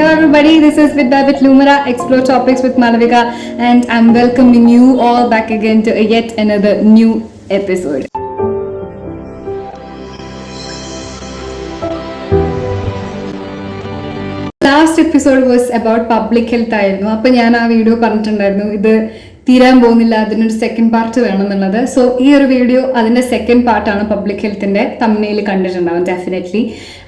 Hello everybody, this is Vidya with Lumira, Explore Topics with Malavika, and I'm welcoming you all back again to yet another new episode. Last episode was about public health ആയിരുന്നു. അപ്പോൾ ഞാൻ ആ video പറഞ്ഞിട്ടുണ്ടായിരുന്നു ഇത് തീരാൻ പോകുന്നില്ല, അതിനൊരു second part വേണമെന്നുള്ളത്. So ഈ ഒരു വീഡിയോ അതിന്റെ സെക്കൻഡ് പാർട്ടാണ്. പബ്ലിക് ഹെൽത്തിന്റെ തമ്മിൽ കണ്ടിട്ടുണ്ടാവും ഡെഫിനറ്റ്ലി.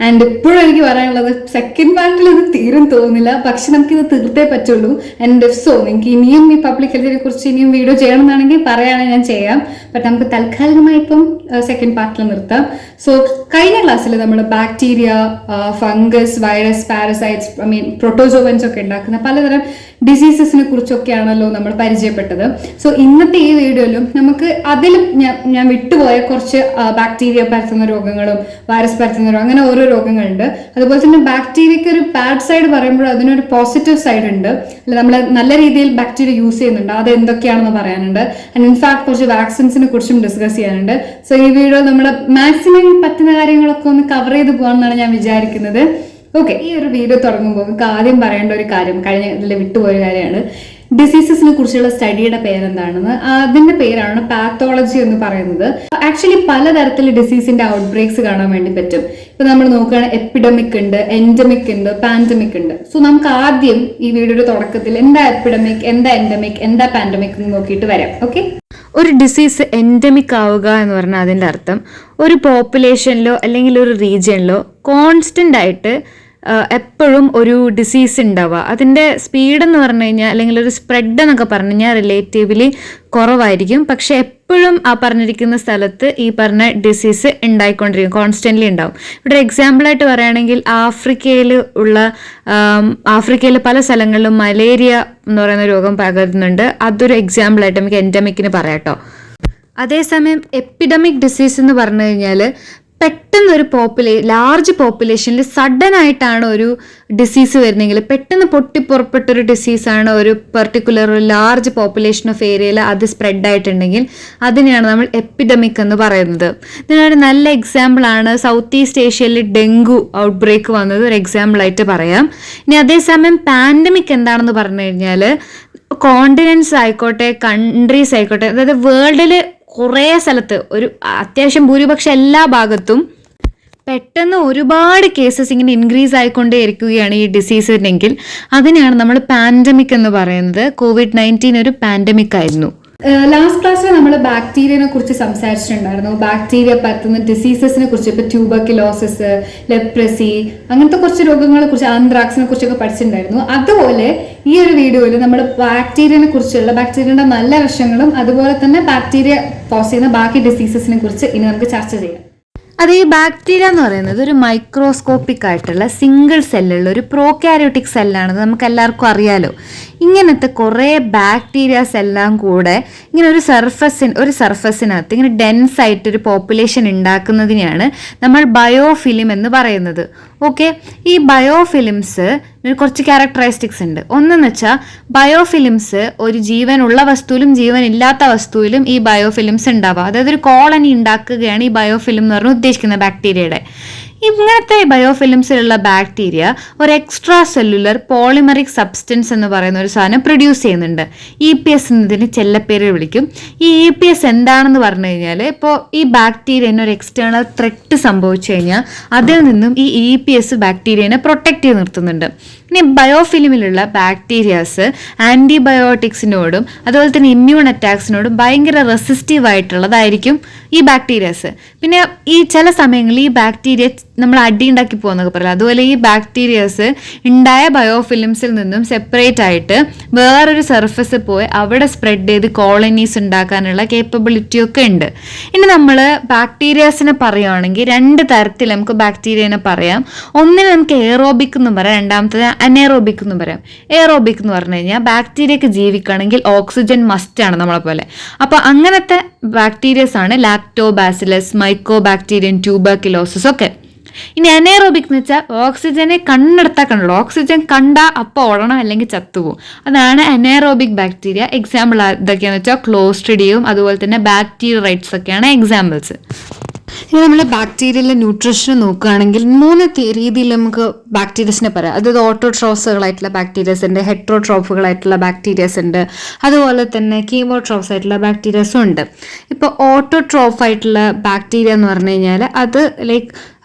ആൻഡ് ഇപ്പോഴും എനിക്ക് പറയാനുള്ളത് സെക്കൻഡ് പാർട്ടിൽ ഇത് തീരും തോന്നുന്നില്ല, പക്ഷെ നമുക്കിത് തീർത്തേ പറ്റുള്ളൂ. ആൻഡ് ഇഫ് സോ നിങ്ങൾക്ക് ഇനിയും ഈ പബ്ലിക് ഹെൽത്തിനെ കുറിച്ച് ഇനിയും വീഡിയോ ചെയ്യണമെന്നാണെങ്കിൽ പറയുകയാണെങ്കിൽ ഞാൻ ചെയ്യാം. ബട്ട് നമുക്ക് താൽക്കാലികമായി ഇപ്പം സെക്കൻഡ് പാർട്ടിൽ നിർത്താം. സോ കഴിഞ്ഞ ക്ലാസ്സിൽ നമ്മൾ bacteria, fungus, virus, parasites, protozoans ഒക്കെ ഉണ്ടാക്കുന്ന പലതരം ഡിസീസസിനെ കുറിച്ചൊക്കെയാണല്ലോ നമ്മൾ പരിചയപ്പെട്ടത്. സോ ഇന്നത്തെ ഈ വീഡിയോയിലും നമുക്ക് അതിലും ഞാൻ വിട്ടുപോയ കുറച്ച് ബാക്ടീരിയ പരത്തുന്ന രോഗങ്ങളും വൈറസ് പരത്തുന്ന രോഗം, അങ്ങനെ ഓരോ രോഗങ്ങളുണ്ട്. അതുപോലെ തന്നെ ബാക്ടീരിയക്ക് ഒരു ബാഡ് സൈഡ് പറയുമ്പോൾ അതിനൊരു പോസിറ്റീവ് സൈഡ് ഉണ്ട്. അല്ല, നമ്മൾ നല്ല രീതിയിൽ ബാക്ടീരിയ യൂസ് ചെയ്യുന്നുണ്ട്, അത് എന്തൊക്കെയാണെന്ന് പറയാനുണ്ട്. ആൻഡ് ഇൻഫാക്ട് കുറച്ച് വാക്സിൻസിനെ കുറിച്ചും ഡിസ്കസ് ചെയ്യാനുണ്ട്. സോ ഈ വീഡിയോ നമ്മൾ മാക്സിമം പറ്റുന്ന കാര്യങ്ങളൊക്കെ ഒന്ന് കവർ ചെയ്ത് പോകാമെന്നാണ് ഞാൻ വിചാരിക്കുന്നത്. ഓക്കെ, ഈ ഒരു വീഡിയോ തുടങ്ങുമ്പോൾ നമുക്ക് ആദ്യം പറയേണ്ട ഒരു കാര്യം, കഴിഞ്ഞ ഇതിൽ വിട്ടുപോയ കാര്യമാണ്. ഡിസീസസിനെ കുറിച്ചുള്ള സ്റ്റഡിയുടെ പേരെന്താണെന്ന്. അതിന്റെ പേരാണ് പാത്തോളജി എന്ന് പറയുന്നത്. ആക്ച്വലി പലതരത്തിൽ ഡിസീസിന്റെ ഔട്ട് ബ്രേക്സ് കാണാൻ വേണ്ടി പറ്റും. ഇപ്പൊ നമ്മൾ നോക്കുകയാണെങ്കിൽ എപ്പിഡമിക് ഉണ്ട്, എൻഡമിക് ഉണ്ട്, പാൻഡമിക് ഉണ്ട്. സോ നമുക്ക് ആദ്യം ഈ വീഡിയോയുടെ തുടക്കത്തിൽ എന്താ എപ്പിഡമിക്, എന്താ എൻഡമിക്, എന്താ പാൻഡമിക് എന്ന് നോക്കിയിട്ട് വരാം. ഓക്കെ, ഒരു ഡിസീസ് എൻഡമിക് ആവുക എന്ന് പറഞ്ഞാൽ അതിൻ്റെ അർത്ഥം ഒരു പോപ്പുലേഷനിലോ അല്ലെങ്കിൽ ഒരു റീജിയനിലോ കോൺസ്റ്റൻ്റ് ആയിട്ട് എപ്പോഴും ഒരു ഡിസീസ് ഉണ്ടാവുക. അതിൻ്റെ സ്പീഡ് എന്ന് പറഞ്ഞു കഴിഞ്ഞാൽ അല്ലെങ്കിൽ ഒരു സ്പ്രെഡ് എന്നൊക്കെ പറഞ്ഞു കഴിഞ്ഞാൽ റിലേറ്റീവ്ലി കുറവായിരിക്കും. പക്ഷെ എപ്പോഴും ആ പറഞ്ഞിരിക്കുന്ന സ്ഥലത്ത് ഈ പറഞ്ഞ ഡിസീസ് ഉണ്ടായിക്കൊണ്ടിരിക്കും, കോൺസ്റ്റൻ്റ്ലി ഉണ്ടാവും. ഇവിടെ എക്സാമ്പിളായിട്ട് പറയുകയാണെങ്കിൽ ആഫ്രിക്കയിൽ പല സ്ഥലങ്ങളിലും മലേറിയ എന്ന് പറയുന്ന രോഗം പകരുന്നുണ്ട്. അതൊരു എക്സാമ്പിളായിട്ട് നമുക്ക് എൻഡമിക്കിന് പറയാം കേട്ടോ. അതേസമയം എപ്പിഡമിക് ഡിസീസ് എന്ന് പറഞ്ഞു കഴിഞ്ഞാൽ പെട്ടെന്ന് ഒരു ലാർജ് പോപ്പുലേഷനിൽ സഡൻ ആയിട്ടാണ് ഒരു ഡിസീസ് വരുന്നെങ്കിൽ, പെട്ടെന്ന് പൊട്ടിപ്പുറപ്പെട്ടൊരു ഡിസീസാണ് ഒരു പെർട്ടിക്കുലർ ഒരു ലാർജ് പോപ്പുലേഷൻ ഓഫ് ഏരിയയിൽ അത് സ്പ്രെഡ് ആയിട്ടുണ്ടെങ്കിൽ അതിനെയാണ് നമ്മൾ എപ്പിഡമിക് എന്ന് പറയുന്നത്. ഇതിനൊരു നല്ല എക്സാമ്പിളാണ് സൗത്ത് ഈസ്റ്റ് ഏഷ്യയിൽ ഡെങ്കു ഔട്ട് ബ്രേക്ക് വന്നത്, ഒരു എക്സാമ്പിളായിട്ട് പറയാം. ഇനി അതേസമയം പാൻഡമിക് എന്താണെന്ന് പറഞ്ഞു കഴിഞ്ഞാൽ കോണ്ടിനെന്റ്സ് ആയിക്കോട്ടെ, കൺട്രീസ് ആയിക്കോട്ടെ, അതായത് വേൾഡിൽ കുറേ സ്ഥലത്ത് ഒരു അത്യാവശ്യം ഭൂരിപക്ഷം എല്ലാ ഭാഗത്തും പെട്ടെന്ന് ഒരുപാട് കേസസ് ഇങ്ങനെ ഇൻക്രീസ് ആയിക്കൊണ്ടേ ഇരിക്കുകയാണ് ഈ ഡിസീസിനെങ്കിൽ അതിനെയാണ് നമ്മൾ പാൻഡമിക് എന്ന് പറയുന്നത്. COVID-19 ഒരു പാൻഡമിക് ആയിരുന്നു. ലാസ്റ്റ് ക്ലാസ്സിൽ നമ്മൾ ബാക്ടീരിയനെ കുറിച്ച് സംസാരിച്ചിട്ടുണ്ടായിരുന്നു. ബാക്ടീരിയ പരത്തുന്ന ഡിസീസസിനെ കുറിച്ച്, ഇപ്പൊ ട്യൂബർക്യുലോസിസ്, ലെപ്രസി, അങ്ങനത്തെ കുറച്ച് രോഗങ്ങളെ കുറിച്ച്, ആന്ത്രാക്സിനെ കുറിച്ചൊക്കെ പഠിച്ചിട്ടുണ്ടായിരുന്നു. അതുപോലെ ഈ ഒരു വീഡിയോയിൽ നമ്മൾ ബാക്ടീരിയനെ കുറിച്ചുള്ള ബാക്ടീരിയയുടെ നല്ല വശങ്ങളും അതുപോലെ തന്നെ ബാക്ടീരിയ കോസ് ചെയ്യുന്ന ബാക്കി ഡിസീസസിനെ കുറിച്ച് ഇനി നമുക്ക് ചർച്ച ചെയ്യാം. അത് ഈ ബാക്ടീരിയ എന്ന് പറയുന്നത് ഒരു മൈക്രോസ്കോപ്പിക് ആയിട്ടുള്ള സിംഗിൾ സെല്ലുള്ള ഒരു പ്രോകാരിയോട്ടിക് സെല്ലാണെന്ന് നമുക്ക് എല്ലാവർക്കും അറിയാലോ. ഇങ്ങനത്തെ കുറേ ബാക്ടീരിയാസ് എല്ലാം കൂടെ ഇങ്ങനെ ഒരു സർഫസിനകത്ത് ഇങ്ങനെ ഡെൻസ് ആയിട്ടൊരു പോപ്പുലേഷൻ ഉണ്ടാക്കുന്നതിനെയാണ് നമ്മൾ ബയോഫിലിം എന്ന് പറയുന്നത്. ഓക്കെ, ഈ ബയോഫിലിംസ് കുറച്ച് ക്യാരക്ടറിസ്റ്റിക്സ് ഉണ്ട്. ഒന്നെന്ന് വെച്ചാൽ ബയോഫിലിംസ് ഒരു ജീവനുള്ള വസ്തുവിലും ജീവൻ ഇല്ലാത്ത വസ്തുവിലും ഈ ബയോഫിലിംസ് ഉണ്ടാവുക. അതായത് ഒരു കോളനി ഉണ്ടാക്കുകയാണ് ഈ ബയോഫിലിം എന്ന് പറഞ്ഞ് ഉദ്ദേശിക്കുന്നത് ബാക്ടീരിയയുടെ. ഇങ്ങനത്തെ ബയോഫിലിംസിലുള്ള ബാക്ടീരിയ ഒരു എക്സ്ട്രാ സെല്ലുലർ പോളിമറിക് സബ്സ്റ്റൻസ് എന്ന് പറയുന്ന ഒരു സാധനം പ്രൊഡ്യൂസ് ചെയ്യുന്നുണ്ട്. EPS എന്നതിന് ചെല്ലപ്പേര് വിളിക്കും. ഈ EPS എന്താണെന്ന് പറഞ്ഞു കഴിഞ്ഞാൽ, ഇപ്പോൾ ഈ ബാക്ടീരിയന് ഒരു എക്സ്റ്റേണൽ ത്രെറ്റ് സംഭവിച്ചു കഴിഞ്ഞാൽ അതിൽ നിന്നും ഈ EPS ബാക്ടീരിയനെ പ്രൊട്ടക്റ്റ് ചെയ്ത് നിർത്തുന്നുണ്ട്. ഇനി ബയോഫിലിമിലുള്ള ബാക്ടീരിയാസ് ആൻറ്റിബയോട്ടിക്സിനോടും അതുപോലെ തന്നെ ഇമ്മ്യൂൺ അറ്റാക്സിനോടും ഭയങ്കര റെസിസ്റ്റീവ് ആയിട്ടുള്ളതായിരിക്കും ഈ ബാക്ടീരിയാസ്. പിന്നെ ഈ ചില സമയങ്ങളിൽ ഈ ബാക്ടീരിയ നമ്മൾ അടിയുണ്ടാക്കി പോകുന്നൊക്കെ പറയില്ല, അതുപോലെ ഈ ബാക്ടീരിയാസ് ഉണ്ടായ ബയോഫിലിംസിൽ നിന്നും സെപ്പറേറ്റ് ആയിട്ട് വേറൊരു സർഫസ് പോയി അവിടെ സ്പ്രെഡ് ചെയ്ത് കോളനീസ് ഉണ്ടാക്കാനുള്ള കേപ്പബിലിറ്റി ഒക്കെ ഉണ്ട്. ഇനി നമ്മൾ ബാക്ടീരിയാസിനെ പറയുകയാണെങ്കിൽ രണ്ട് തരത്തിൽ നമുക്ക് ബാക്ടീരിയനെ പറയാം. ഒന്നിന് നമുക്ക് എയറോബിക് എന്ന് പറയാം, രണ്ടാമത്തത് അനേറോബിക് എന്ന് പറയാം. എയറോബിക് എന്ന് പറഞ്ഞു കഴിഞ്ഞാൽ ബാക്ടീരിയക്ക് ജീവിക്കണമെങ്കിൽ ഓക്സിജൻ മസ്റ്റ് ആണ് നമ്മളെ പോലെ. അപ്പോൾ അങ്ങനത്തെ ബാക്ടീരിയസ് ആണ് ലാക്ടോബാസിലസ്, മൈക്കോബാക്ടീരിയം, ട്യൂബർക്യുലോസിസ് ഒക്കെ. ഇനി അനേറോബിക് എന്ന് വെച്ചാൽ ഓക്സിജനെ കണ്ണെടുത്താൽ കണ്ടുള്ളൂ, ഓക്സിജൻ കണ്ടാൽ അപ്പോൾ ഓടണം അല്ലെങ്കിൽ ചത്തുപോകും. അതാണ് അനേറോബിക് ബാക്ടീരിയ. എക്സാമ്പിൾ ഇതൊക്കെയാണെന്ന് വെച്ചാൽ ക്ലോസ്ട്രിഡിയവും അതുപോലെ തന്നെ ബാക്ടീരിയറൈറ്റ്സ് ഒക്കെയാണ് എക്സാമ്പിൾസ്. ഇനി നമ്മൾ ബാക്ടീരിയയിലെ ന്യൂട്രീഷൻ നോക്കുകയാണെങ്കിൽ 3 രീതിയിൽ നമുക്ക് ബാക്ടീരിയസിനെ പറയാം. അതായത് ഓട്ടോട്രോഫ്സുകളായിട്ടുള്ള ബാക്ടീരിയസ് ഉണ്ട്, ഹെട്രോട്രോഫുകളായിട്ടുള്ള ബാക്ടീരിയസ് ഉണ്ട്, അതുപോലെ തന്നെ കീമോട്രോഫ്സ് ആയിട്ടുള്ള ബാക്ടീരിയസും ഉണ്ട്. ഇപ്പോൾ ഓട്ടോട്രോഫ് ആയിട്ടുള്ള ബാക്ടീരിയ എന്ന് പറഞ്ഞു കഴിഞ്ഞാൽ അത് ലൈക്ക്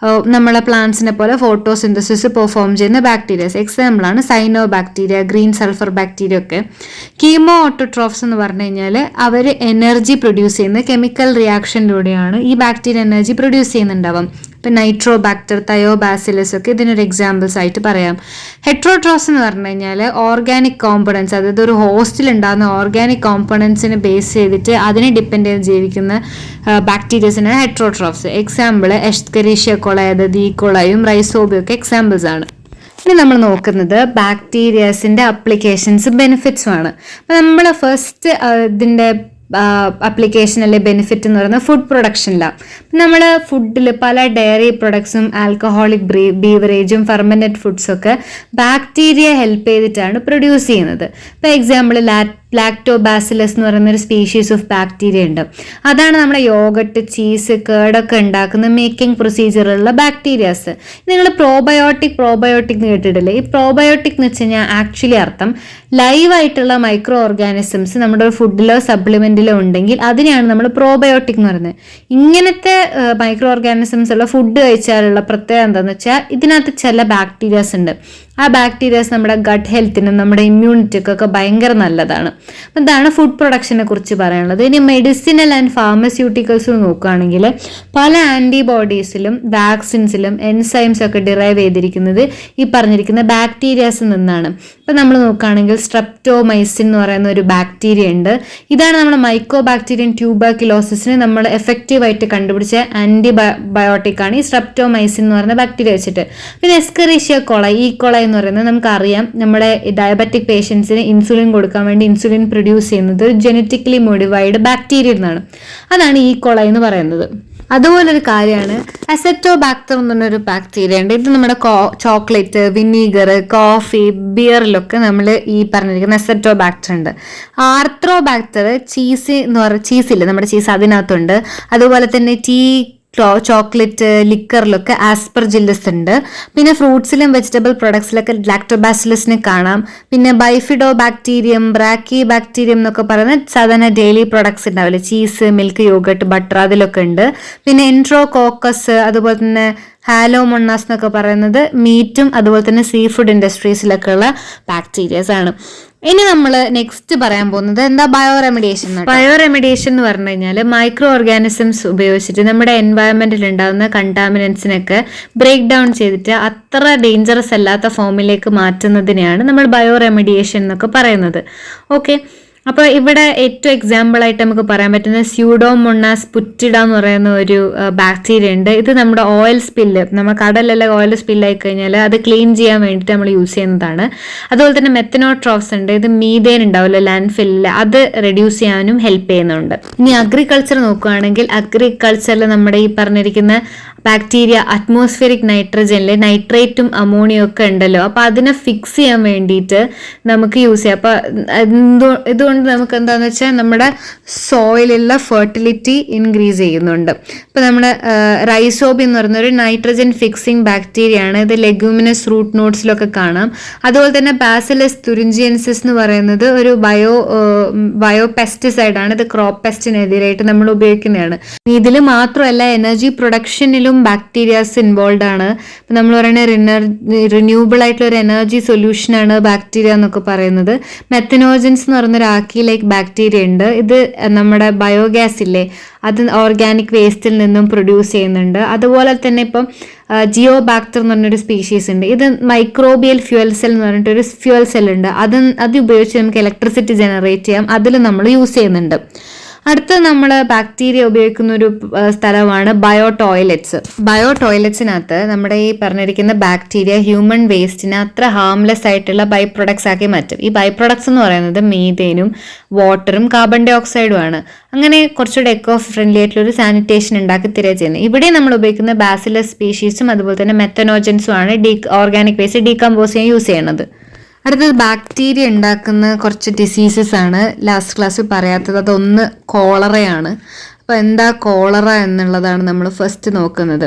നമ്മളെ പ്ലാന്റ്സിനെ പോലെ ഫോട്ടോസിന്തസിസ് പെർഫോം ചെയ്യുന്ന ബാക്ടീരിയസ്. എക്സാമ്പിളാണ് സൈനോ ബാക്ടീരിയ, ഗ്രീൻ സൾഫർ ബാക്ടീരിയ ഒക്കെ. കീമോ ഓട്ടോട്രോഫ്സ് എന്ന് പറഞ്ഞു കഴിഞ്ഞാൽ അവർ എനർജി പ്രൊഡ്യൂസ് ചെയ്യുന്ന കെമിക്കൽ റിയാക്ഷനിലൂടെയാണ് ഈ ബാക്ടീരിയ എനർജി പ്രൊഡ്യൂസ് ചെയ്യുന്നുണ്ടാവും. ഇപ്പം നൈട്രോബാക്ടർ, തയോബാസിലസ് ഒക്കെ ഇതിനൊരു എക്സാമ്പിൾസ് ആയിട്ട് പറയാം. ഹെട്രോട്രോഫ്സ് എന്ന് പറഞ്ഞു കഴിഞ്ഞാൽ ഓർഗാനിക് കോമ്പണൻസ്, അതായത് ഒരു ഹോസ്റ്റിൽ ഉണ്ടാകുന്ന ഓർഗാനിക് കോമ്പണൻസിനെ ബേസ് ചെയ്തിട്ട് അതിനെ ഡിപ്പെൻഡ് ചെയ്ത് ജീവിക്കുന്ന ബാക്ടീരിയസിനാണ് ഹെട്രോട്രോഫ്സ്. എക്സാമ്പിൾ എസ്കെരീഷ്യ കൊളൈ, അതായത് ഈ കൊളയും റൈസോബിയും ഒക്കെ എക്സാമ്പിൾസ് ആണ്. ഇനി നമ്മൾ നോക്കുന്നത് ബാക്ടീരിയസിൻ്റെ അപ്ലിക്കേഷൻസ് ബെനിഫിറ്റ്സും ആണ്. അപ്പം നമ്മൾ ഫസ്റ്റ് ഇതിൻ്റെ അപ്ലിക്കേഷൻ അല്ലെ ബെനിഫിറ്റ് എന്ന് പറയുന്നത് ഫുഡ് പ്രൊഡക്ഷനിലാണ്. നമ്മൾ ഫുഡിൽ പല ഡയറി പ്രൊഡക്ട്സും ആൽക്കഹോളിക് ബീവറേജും ഫെർമെൻറ്റഡ് ഫുഡ്സും ഒക്കെ ബാക്ടീരിയ ഹെൽപ്പ് ചെയ്തിട്ടാണ് പ്രൊഡ്യൂസ് ചെയ്യുന്നത്. ഇപ്പോൾ എക്സാമ്പിൾ ലാക്ടോബാസിലസ് എന്ന് പറയുന്ന ഒരു സ്പീഷീസ് ഓഫ് ബാക്ടീരിയ ഉണ്ട്. അതാണ് നമ്മുടെ യോഗട്ട്, ചീസ്, കേടൊക്കെ ഉണ്ടാക്കുന്ന മേക്കിംഗ് പ്രൊസീജിയറുള്ള ബാക്ടീരിയാസ്. നിങ്ങൾ പ്രോബയോട്ടിക് എന്ന് കേട്ടിട്ടില്ലേ? ഈ പ്രോബയോട്ടിക് എന്ന് വെച്ച് കഴിഞ്ഞാൽ ആക്ച്വലി അർത്ഥം ലൈവായിട്ടുള്ള മൈക്രോ ഓർഗാനിസംസ് നമ്മുടെ ഫുഡിലോ സപ്ലിമെന്റിലോ ഉണ്ടെങ്കിൽ അതിനെയാണ് നമ്മൾ പ്രോബയോട്ടിക് എന്ന് പറയുന്നത്. ഇങ്ങനത്തെ മൈക്രോ ഓർഗാനിസംസ് ഉള്ള ഫുഡ് കഴിച്ചാലുള്ള പ്രത്യേകത എന്താണെന്ന് വെച്ചാൽ ഇതിനകത്ത് ചില ബാക്ടീരിയാസ് ഉണ്ട്. ആ ബാക്ടീരിയാസ് നമ്മുടെ ഗട്ട് ഹെൽത്തിനും നമ്മുടെ ഇമ്മ്യൂണിറ്റിക്കൊക്കെ ഭയങ്കര നല്ലതാണ്. അപ്പം ഇതാണ് ഫുഡ് പ്രൊഡക്ഷനെ കുറിച്ച് പറയാനുള്ളത്. ഇനി മെഡിസിനൽ ആൻഡ് ഫാർമസ്യൂട്ടിക്കൽസ് നോക്കുകയാണെങ്കിൽ പല ആൻറ്റിബോഡീസിലും വാക്സിൻസിലും എൻസൈംസ് ഒക്കെ ഡിറൈവ് ചെയ്തിരിക്കുന്നത് ഈ പറഞ്ഞിരിക്കുന്ന ബാക്ടീരിയാസിൽ നിന്നാണ്. ഇപ്പം നമ്മൾ നോക്കുകയാണെങ്കിൽ സ്ട്രെപ്റ്റോമൈസിൻ എന്ന് പറയുന്ന ഒരു ബാക്ടീരിയ ഉണ്ട്. ഇതാണ് നമ്മുടെ മൈക്കോബാക്ടീരിയൻ ട്യൂബർക്യുലോസിസിന് നമ്മൾ എഫക്റ്റീവായിട്ട് കണ്ടുപിടിച്ച ആൻറ്റിബയോട്ടിക് ആണ് ഈ സ്ട്രെപ്റ്റോമൈസിൻ എന്ന് പറയുന്ന ബാക്ടീരിയ വെച്ചിട്ട്. പിന്നെ എസ്കെരീഷ്യ കൊളൈ, ഈ കൊളൈ എന്ന് പറയുന്നത് നമുക്കറിയാം നമ്മുടെ ഡയബറ്റിക് പേഷ്യൻസിന് ഇൻസുലിൻ കൊടുക്കാൻ വേണ്ടി ഇൻസുലിൻ പ്രൊഡ്യൂസ് ചെയ്യുന്നത് ജെനറ്റിക്കലി മോഡിഫൈഡ് ബാക്ടീരിയ എന്നാണ്. അതാണ് ഈ കൊളൈ എന്ന് പറയുന്നത്. അതുപോലൊരു കാര്യമാണ് അസെറ്റോബാക്ടർ എന്ന് പറഞ്ഞൊരു ബാക്ടീരിയ ഉണ്ട്. ഇത് നമ്മുടെ ചോക്ലേറ്റ്, വിനീഗർ, കോഫി, ബിയറിലൊക്കെ നമ്മൾ ഈ പറഞ്ഞിരിക്കുന്ന അസെറ്റോബാക്ടർ ഉണ്ട്. ആർത്രോബാക്ടർ ചീസ് എന്ന് പറയുന്ന ചീസില്ലേ നമ്മുടെ ചീസ്, അതിനകത്തുണ്ട്. അതുപോലെ തന്നെ ചോക്ലേറ്റ്, ലിക്കറിലൊക്കെ ആസ്പെർജില്ലസ് ഉണ്ട്. പിന്നെ ഫ്രൂട്ട്സിലും വെജിറ്റബിൾ പ്രൊഡക്ട്സിലൊക്കെ ലാക്ടോബാസിലസിനെ കാണാം. പിന്നെ ബൈഫിഡോ ബാക്ടീരിയം, ബ്രാക്കി ബാക്ടീരിയം എന്നൊക്കെ പറയുന്ന സാധാരണ ഡെയിലി പ്രൊഡക്ട്സ് ഉണ്ടാവില്ലേ, ചീസ്, മിൽക്ക്, യോഗട്ട്, ബട്ടർ, അതിലൊക്കെ ഉണ്ട്. പിന്നെ എൻട്രോകോക്കസ്, അതുപോലെ തന്നെ ഹാലോമൊണ്ണാസ് എന്നൊക്കെ പറയുന്നത് മീറ്റും അതുപോലെ തന്നെ സീ ഫുഡ് ഇൻഡസ്ട്രീസിലൊക്കെ ഉള്ള ബാക്ടീരിയസ് ആണ്. ഇനി നമ്മൾ നെക്സ്റ്റ് പറയാൻ പോകുന്നത് എന്താ, ബയോറെമിഡിയേഷൻ. ബയോറെമിഡിയേഷൻ എന്ന് പറഞ്ഞു കഴിഞ്ഞാൽ മൈക്രോ ഓർഗാനിസംസ് ഉപയോഗിച്ചിട്ട് നമ്മുടെ എൻവയറമെന്റിൽ ഉണ്ടാകുന്ന കണ്ടാമിനൻസിനൊക്കെ ബ്രേക്ക് ഡൗൺ ചെയ്തിട്ട് അത്ര ഡേഞ്ചറസ് അല്ലാത്ത ഫോമിലേക്ക് മാറ്റുന്നതിനെയാണ് നമ്മൾ ബയോറെമിഡിയേഷൻ എന്നൊക്കെ പറയുന്നത്. ഓക്കെ, അപ്പോൾ ഇവിടെ ഏറ്റവും എക്സാമ്പിൾ ആയിട്ട് നമുക്ക് പറയാൻ പറ്റുന്ന സ്യൂഡോമോണാസ് പുറ്റിഡ എന്ന് പറയുന്ന ഒരു ബാക്ടീരിയ ഉണ്ട്. ഇത് നമ്മുടെ ഓയിൽ സ്പില്ല്, നമ്മൾ കടലെല്ലാം ഓയിൽ സ്പില്ലായി കഴിഞ്ഞാൽ അത് ക്ലീൻ ചെയ്യാൻ വേണ്ടിയിട്ട് നമ്മൾ യൂസ് ചെയ്യുന്നതാണ്. അതുപോലെ തന്നെ മെത്തനോട്രോഫ്സ് ഉണ്ട്. ഇത് മീഥേൻ ഉണ്ടാവില്ല ലാൻഡ് ഫില്ലിൽ, അത് റെഡ്യൂസ് ചെയ്യാനും ഹെൽപ്പ് ചെയ്യുന്നുണ്ട്. ഇനി അഗ്രികൾച്ചർ നോക്കുകയാണെങ്കിൽ അഗ്രികൾച്ചറിൽ നമ്മുടെ ഈ പറഞ്ഞിരിക്കുന്ന ബാക്ടീരിയ അറ്റ്മോസ്ഫിയറിക് നൈട്രജനിൽ നൈട്രേറ്റും അമോണിയം ഒക്കെ ഉണ്ടല്ലോ, അപ്പോൾ അതിനെ ഫിക്സ് ചെയ്യാൻ വേണ്ടിയിട്ട് നമുക്ക് യൂസ് ചെയ്യാം. അപ്പോൾ ഇതുകൊണ്ട് നമുക്ക് എന്താണെന്ന് വെച്ചാൽ നമ്മുടെ സോയിലുള്ള ഫെർട്ടിലിറ്റി ഇൻക്രീസ് ചെയ്യുന്നുണ്ട്. ഇപ്പോൾ നമ്മുടെ റൈസോബി എന്ന് പറയുന്ന ഒരു നൈട്രജൻ ഫിക്സിങ് ബാക്ടീരിയ ആണ്. ഇത് ലെഗ്യൂമിനസ് റൂട്ട് നോട്ട്സിലൊക്കെ കാണാം. അതുപോലെ തന്നെ ബാസിലസ് തുറിഞ്ചിയൻസിസ് എന്ന് പറയുന്നത് ഒരു ബയോ പെസ്റ്റിസൈഡ് ആണ്. ഇത് ക്രോപ്പ് പെസ്റ്റിനെതിരായിട്ട് നമ്മൾ ഉപയോഗിക്കുന്നതാണ്. ഇതിൽ മാത്രമല്ല എനർജി പ്രൊഡക്ഷനിലും ബാക്ടീരിയാസ് ഇൻവോൾവ് ആണ്. ഇപ്പം നമ്മൾ പറയുന്നത് റിന്യൂവബിൾ ആയിട്ടുള്ള ഒരു എനർജി സൊല്യൂഷനാണ് ബാക്ടീരിയ എന്നൊക്കെ പറയുന്നത്. മെത്തനോജൻസ് എന്ന് പറയുന്നൊരു ആക്കി ലൈക്ക് ബാക്ടീരിയ ഉണ്ട്. ഇത് നമ്മുടെ ബയോഗ്യാസ് ഇല്ലേ, അത് ഓർഗാനിക് വേസ്റ്റിൽ നിന്നും പ്രൊഡ്യൂസ് ചെയ്യുന്നുണ്ട്. അതുപോലെ തന്നെ ഇപ്പം ജിയോബാക്ടർ എന്ന് പറഞ്ഞൊരു സ്പീഷീസ് ഉണ്ട്. ഇത് മൈക്രോബിയൽ ഫ്യൂവൽ സെൽ എന്ന് പറഞ്ഞിട്ടൊരു ഫ്യൂവൽ സെൽ ഉണ്ട്. അത് ഉപയോഗിച്ച് നമുക്ക് ഇലക്ട്രിസിറ്റി ജനറേറ്റ് ചെയ്യാം. അതിൽ നമ്മൾ യൂസ് ചെയ്യുന്നുണ്ട്. അടുത്ത നമ്മൾ ബാക്ടീരിയ ഉപയോഗിക്കുന്ന ഒരു സ്ഥലമാണ് ബയോ ടോയ്ലറ്റ്സിനകത്ത് നമ്മുടെ ഈ പറഞ്ഞിരിക്കുന്ന ബാക്ടീരിയ ഹ്യൂമൻ വേസ്റ്റിനെ അത്ര ഹാംലെസ് ആയിട്ടുള്ള ബൈ പ്രൊഡക്ട്സ് ആക്കി മാറ്റും. ഈ ബൈ പ്രൊഡക്ട്സ് എന്ന് പറയുന്നത് മീഥേനും വാട്ടറും കാർബൺ ഡൈ ഓക്സൈഡും ആണ്. അങ്ങനെ കുറച്ചുകൂടെ എക്കോ ഫ്രണ്ട്ലി ആയിട്ടുള്ള ഒരു സാനിറ്റേഷൻ ഉണ്ടാക്കി തരിക ചെയ്യുന്നത്. ഇവിടെ നമ്മൾ ഉപയോഗിക്കുന്ന ബാസിലസ് സ്പീഷീസും അതുപോലെ തന്നെ മെത്തനോജൻസും ആണ് ഓർഗാനിക് വേസ്റ്റ് ഡീകമ്പോസ് ചെയ്യാൻ യൂസ് ചെയ്യുന്നത്. അടുത്തത് ബാക്ടീരിയ ഉണ്ടാക്കുന്ന കുറച്ച് ഡിസീസസ് ആണ് ലാസ്റ്റ് ക്ലാസ്സിൽ പറയാത്തത്. അതൊന്ന് കോളറയാണ്. അപ്പോൾ എന്താ കോളറ എന്നുള്ളതാണ് നമ്മൾ ഫസ്റ്റ് നോക്കുന്നത്.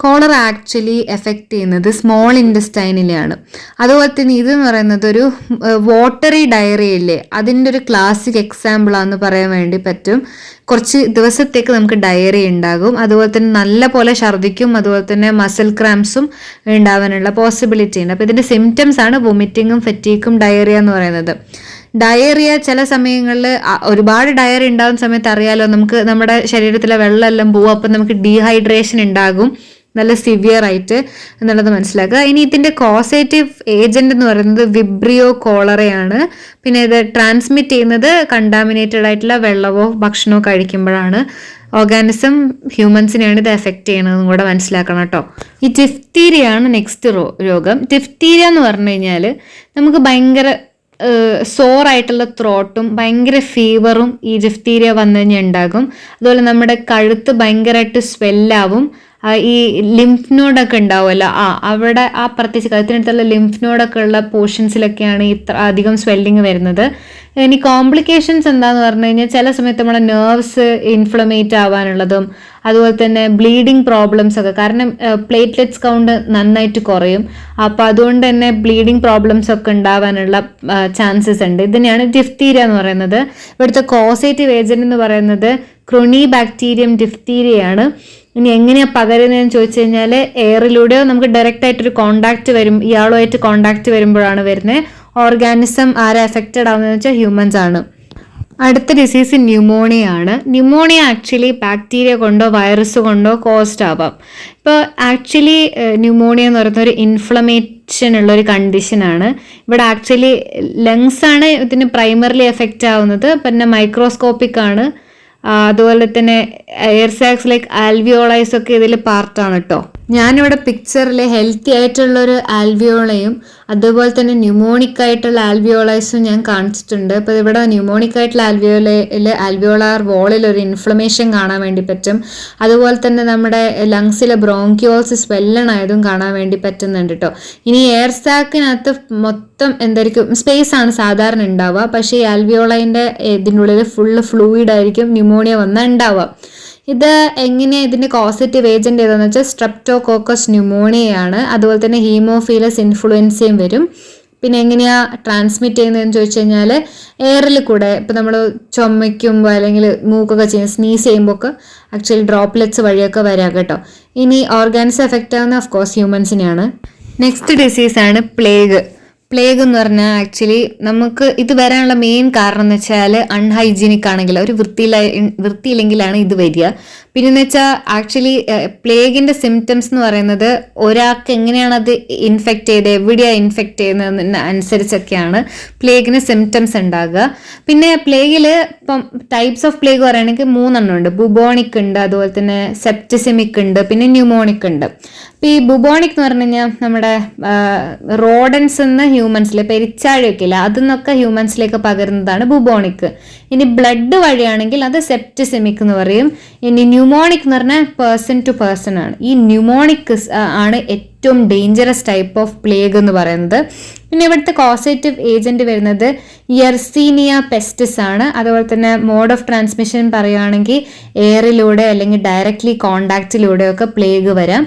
കോളറ ആക്ച്വലി എഫക്റ്റ് ചെയ്യുന്നത് സ്മോൾ ഇൻറ്റസ്റ്റൈനിലെയാണ്. അതുപോലെ തന്നെ ഇതെന്ന് പറയുന്നത് ഒരു വാട്ടറി ഡയറിയല്ലേ, അതിൻ്റെ ഒരു ക്ലാസിക് എക്സാമ്പിളാണെന്ന് പറയാൻ വേണ്ടി പറ്റും. കുറച്ച് ദിവസത്തേക്ക് നമുക്ക് ഡയറി ഉണ്ടാകും, അതുപോലെ തന്നെ നല്ല പോലെ ഛർദ്ദിക്കും, അതുപോലെ തന്നെ മസിൽ ക്രാംസും ഉണ്ടാവാനുള്ള പോസിബിലിറ്റി ഉണ്ട്. അപ്പോൾ ഇതിൻ്റെ സിംറ്റംസ് ആണ് വൊമിറ്റിങ്ങും ഫറ്റീക്കും ഡയറിയ എന്ന് പറയുന്നത്. ഡയറിയ ചില സമയങ്ങളിൽ ഒരുപാട് ഡയറി ഉണ്ടാകുന്ന സമയത്ത് അറിയാലോ, നമുക്ക് നമ്മുടെ ശരീരത്തിലെ വെള്ളമെല്ലാം പോകും, അപ്പം നമുക്ക് ഡീഹൈഡ്രേഷൻ ഉണ്ടാകും നല്ല സിവിയർ ആയിട്ട് എന്നുള്ളത് മനസ്സിലാക്കുക. ഇനി ഇതിൻ്റെ കോസേറ്റീവ് ഏജന്റ് എന്ന് പറയുന്നത് വിബ്രിയോ കോളറയാണ്. പിന്നെ ഇത് ട്രാൻസ്മിറ്റ് ചെയ്യുന്നത് കണ്ടാമിനേറ്റഡ് ആയിട്ടുള്ള വെള്ളമോ ഭക്ഷണമോ കഴിക്കുമ്പോഴാണ്. ഓർഗാനിസം ഹ്യൂമൻസിനെയാണ് ഇത് എഫക്റ്റ് ചെയ്യണതെന്നും കൂടെ മനസ്സിലാക്കണം കേട്ടോ. ഈ ഡിഫ്തീരിയ ആണ് നെക്സ്റ്റ് രോഗം. ഡിഫ്തീരിയ എന്ന് പറഞ്ഞു കഴിഞ്ഞാൽ നമുക്ക് ഭയങ്കര സോറായിട്ടുള്ള ത്രോട്ടും ഭയങ്കര ഫീവറും ഈ ഡിഫ്തീരിയ വന്നു കഴിഞ്ഞാൽ ഉണ്ടാകും. അതുപോലെ നമ്മുടെ കഴുത്ത് ഭയങ്കരമായിട്ട് സ്വെല്ലാവും. ഈ ലിംഫ് നോഡൊക്കെ ഉണ്ടാവുമല്ലോ, അവിടെ ആ പ്രത്യേകിച്ച് കഴുത്തിനടുത്തുള്ള ലിംഫ് നോഡൊക്കെ ഉള്ള പോർഷൻസിലൊക്കെയാണ് ഇത്ര അധികം സ്വെല്ലിങ് വരുന്നത്. ഇനി കോംപ്ലിക്കേഷൻസ് എന്താന്ന് പറഞ്ഞു കഴിഞ്ഞാൽ ചില സമയത്ത് നമ്മുടെ നെർവ്സ് ഇൻഫ്ലമേറ്റ് ആവാനുള്ളതും അതുപോലെ തന്നെ ബ്ലീഡിങ് പ്രോബ്ലംസ് ഒക്കെ, കാരണം പ്ലേറ്റ്ലെറ്റ്സ് കൗണ്ട് നന്നായിട്ട് കുറയും. അപ്പോൾ അതുകൊണ്ട് തന്നെ ബ്ലീഡിങ് പ്രോബ്ലംസ് ഒക്കെ ഉണ്ടാവാനുള്ള ചാൻസസ് ഉണ്ട്. ഇതിനെയാണ് ഡിഫ്തീരിയ എന്ന് പറയുന്നത്. ഇവിടുത്തെ കോസേറ്റീവ് ഏജന്റ് എന്ന് പറയുന്നത് ക്രോണി ബാക്ടീരിയം ഡിഫ്തീരിയയാണ്. ഇനി എങ്ങനെയാണ് പകരുന്നതെന്ന് ചോദിച്ചു കഴിഞ്ഞാൽ എയറിലൂടെയോ നമുക്ക് ഡയറക്റ്റ് ആയിട്ടൊരു കോണ്ടാക്ട് വരും, ഇയാളുമായിട്ട് കോണ്ടാക്ട് വരുമ്പോഴാണ് വരുന്നത്. ഓർഗാനിസം ആരെ എഫക്റ്റഡ് ആവുന്നതെന്ന് വെച്ചാൽ ഹ്യൂമൻസ് ആണ്. അടുത്ത ഡിസീസ് ന്യൂമോണിയ ആണ്. ന്യൂമോണിയ ആക്ച്വലി ബാക്ടീരിയ കൊണ്ടോ വൈറസ് കൊണ്ടോ കോസ്ഡ് ആവാം. ഇപ്പോൾ ആക്ച്വലി ന്യൂമോണിയ എന്ന് പറയുന്ന ഒരു ഇൻഫ്ലമേഷൻ ഉള്ളൊരു കണ്ടീഷനാണ്. ഇവിടെ ആക്ച്വലി ലങ്സ് ആണ് ഇതിന് പ്രൈമറിലി എഫക്റ്റ് ആവുന്നത്, പിന്നെ മൈക്രോസ്കോപ്പിക് ആണ്. അതുപോലെ തന്നെ എയർ സാക്സ് ലൈക്ക് ആൽവിയോളൈസ് ഒക്കെ ഇതിൽ പാർട്ടാണ് കേട്ടോ. ഞാനിവിടെ പിക്ചറിൽ ഹെൽത്തി ആയിട്ടുള്ളൊരു ആൽവിയോളയും അതുപോലെ തന്നെ ന്യൂമോണിക് ആയിട്ടുള്ള ആൽവിയോളൈസും ഞാൻ കാണിച്ചിട്ടുണ്ട്. അപ്പോൾ ഇവിടെ ന്യൂമോണിക് ആയിട്ടുള്ള ആൽവിയോളയിൽ ആൽവിയോളാർ വോളിൽ ഒരു ഇൻഫ്ലമേഷൻ കാണാൻ വേണ്ടി പറ്റും. അതുപോലെ തന്നെ നമ്മുടെ ലങ്സിലെ ബ്രോങ്കിയോൾസ് സ്വെല്ലണായതും കാണാൻ വേണ്ടി പറ്റുന്നുണ്ട് കേട്ടോ. ഇനി എയർ സാക്കിനകത്ത് മൊത്തം എന്തായിരിക്കും സ്പേസ് ആണ് സാധാരണ ഉണ്ടാവുക, പക്ഷേ ഈ ആൽവിയോളൈൻ്റെ ഇതിൻ്റെ ഉള്ളിൽ ഫുള്ള് ഫ്ലൂയിഡ് ആയിരിക്കും ന്യൂമോണിയ വന്നാൽ ഉണ്ടാവുക. ഇത് എങ്ങനെയാണ് ഇതിൻ്റെ കോസറ്റീവ് ഏജന്റ് ഏതാണെന്ന് വെച്ചാൽ സ്ട്രെപ്റ്റോകോക്കസ് ന്യൂമോണിയയാണ്. അതുപോലെ തന്നെ ഹീമോഫീലസ് ഇൻഫ്ലുവൻസയും വരും. പിന്നെ എങ്ങനെയാണ് ട്രാൻസ്മിറ്റ് ചെയ്യുന്നതെന്ന് ചോദിച്ചു കഴിഞ്ഞാൽ എയറിൽ കൂടെ, ഇപ്പോൾ നമ്മൾ ചുമയ്ക്കുമ്പോൾ അല്ലെങ്കിൽ മൂക്കൊക്കെ ചെയ്യുമ്പോൾ സ്നീസ് ചെയ്യുമ്പോൾ ഒക്കെ ആക്ച്വലി ഡ്രോപ്ലെറ്റ്സ് വഴിയൊക്കെ വരാം കേട്ടോ. ഇനി ഓർഗാനിസം എഫക്റ്റ് ആവുന്ന ഓഫ് കോഴ്സ് ഹ്യൂമൻസിനെയാണ്. നെക്സ്റ്റ് ഡിസീസാണ് പ്ലേഗ്. പ്ലേഗ് എന്ന് പറഞ്ഞാൽ ആക്ച്വലി നമുക്ക് ഇത് വരാനുള്ള മെയിൻ കാരണം എന്ന് വെച്ചാൽ അൺഹൈജീനിക് ആണെങ്കിൽ, ഒരു വൃത്തിയില്ലെങ്കിലാണ് ഇത് വരിക. പിന്നെന്ന് വെച്ചാൽ ആക്ച്വലി പ്ലേഗിൻ്റെ സിംറ്റംസ് എന്ന് പറയുന്നത് ഒരാൾക്ക് എങ്ങനെയാണ് അത് ഇൻഫെക്റ്റ് ചെയ്ത് എവിടെയാണ് ഇൻഫെക്റ്റ് ചെയ്യുന്നതിന് അനുസരിച്ചൊക്കെയാണ് പ്ലേഗിന് സിംറ്റംസ് ഉണ്ടാകുക. പിന്നെ പ്ലേഗിൽ ഇപ്പം ടൈപ്സ് ഓഫ് പ്ലേഗ് പറയുകയാണെങ്കിൽ 3 ഉണ്ട്. ബുബോണിക് ഉണ്ട്, അതുപോലെ തന്നെ സെപ്റ്റിസിമിക് ഉണ്ട്, പിന്നെ ന്യൂമോണിക് ഉണ്ട്. അപ്പോൾ ഈ ബുബോണിക് എന്ന് പറഞ്ഞു കഴിഞ്ഞാൽ നമ്മുടെ റോഡൻസ് എന്ന് ഹ്യൂമൻസിൽ പെരിച്ചാഴിയൊക്കെ ഇല്ല, അതിന്നൊക്കെ ഹ്യൂമൻസിലേക്ക് പകരുന്നതാണ് ബുബോണിക്. ഇനി ബ്ലഡ് വഴിയാണെങ്കിൽ അത് സെപ്റ്റിസിമിക് എന്ന് പറയും. ഇനി ന്യൂമോണിക് എന്ന് പറഞ്ഞാൽ പേഴ്സൺ ടു പേഴ്സൺ ആണ്. ഈ ന്യൂമോണിക് ആണ് ഏറ്റവും ഡേഞ്ചറസ് ടൈപ്പ് ഓഫ് പ്ലേഗ് എന്ന് പറയുന്നത്. പിന്നെ ഇവിടുത്തെ കോസേറ്റീവ് ഏജന്റ് വരുന്നത് യെർസീനിയ പെസ്റ്റിസ് ആണ്. അതുപോലെ തന്നെ മോഡ് ഓഫ് ട്രാൻസ്മിഷൻ പറയുകയാണെങ്കിൽ എയറിലൂടെ അല്ലെങ്കിൽ ഡയറക്റ്റ്ലി കോണ്ടാക്റ്റിലൂടെയൊക്കെ പ്ലേഗ് വരാം.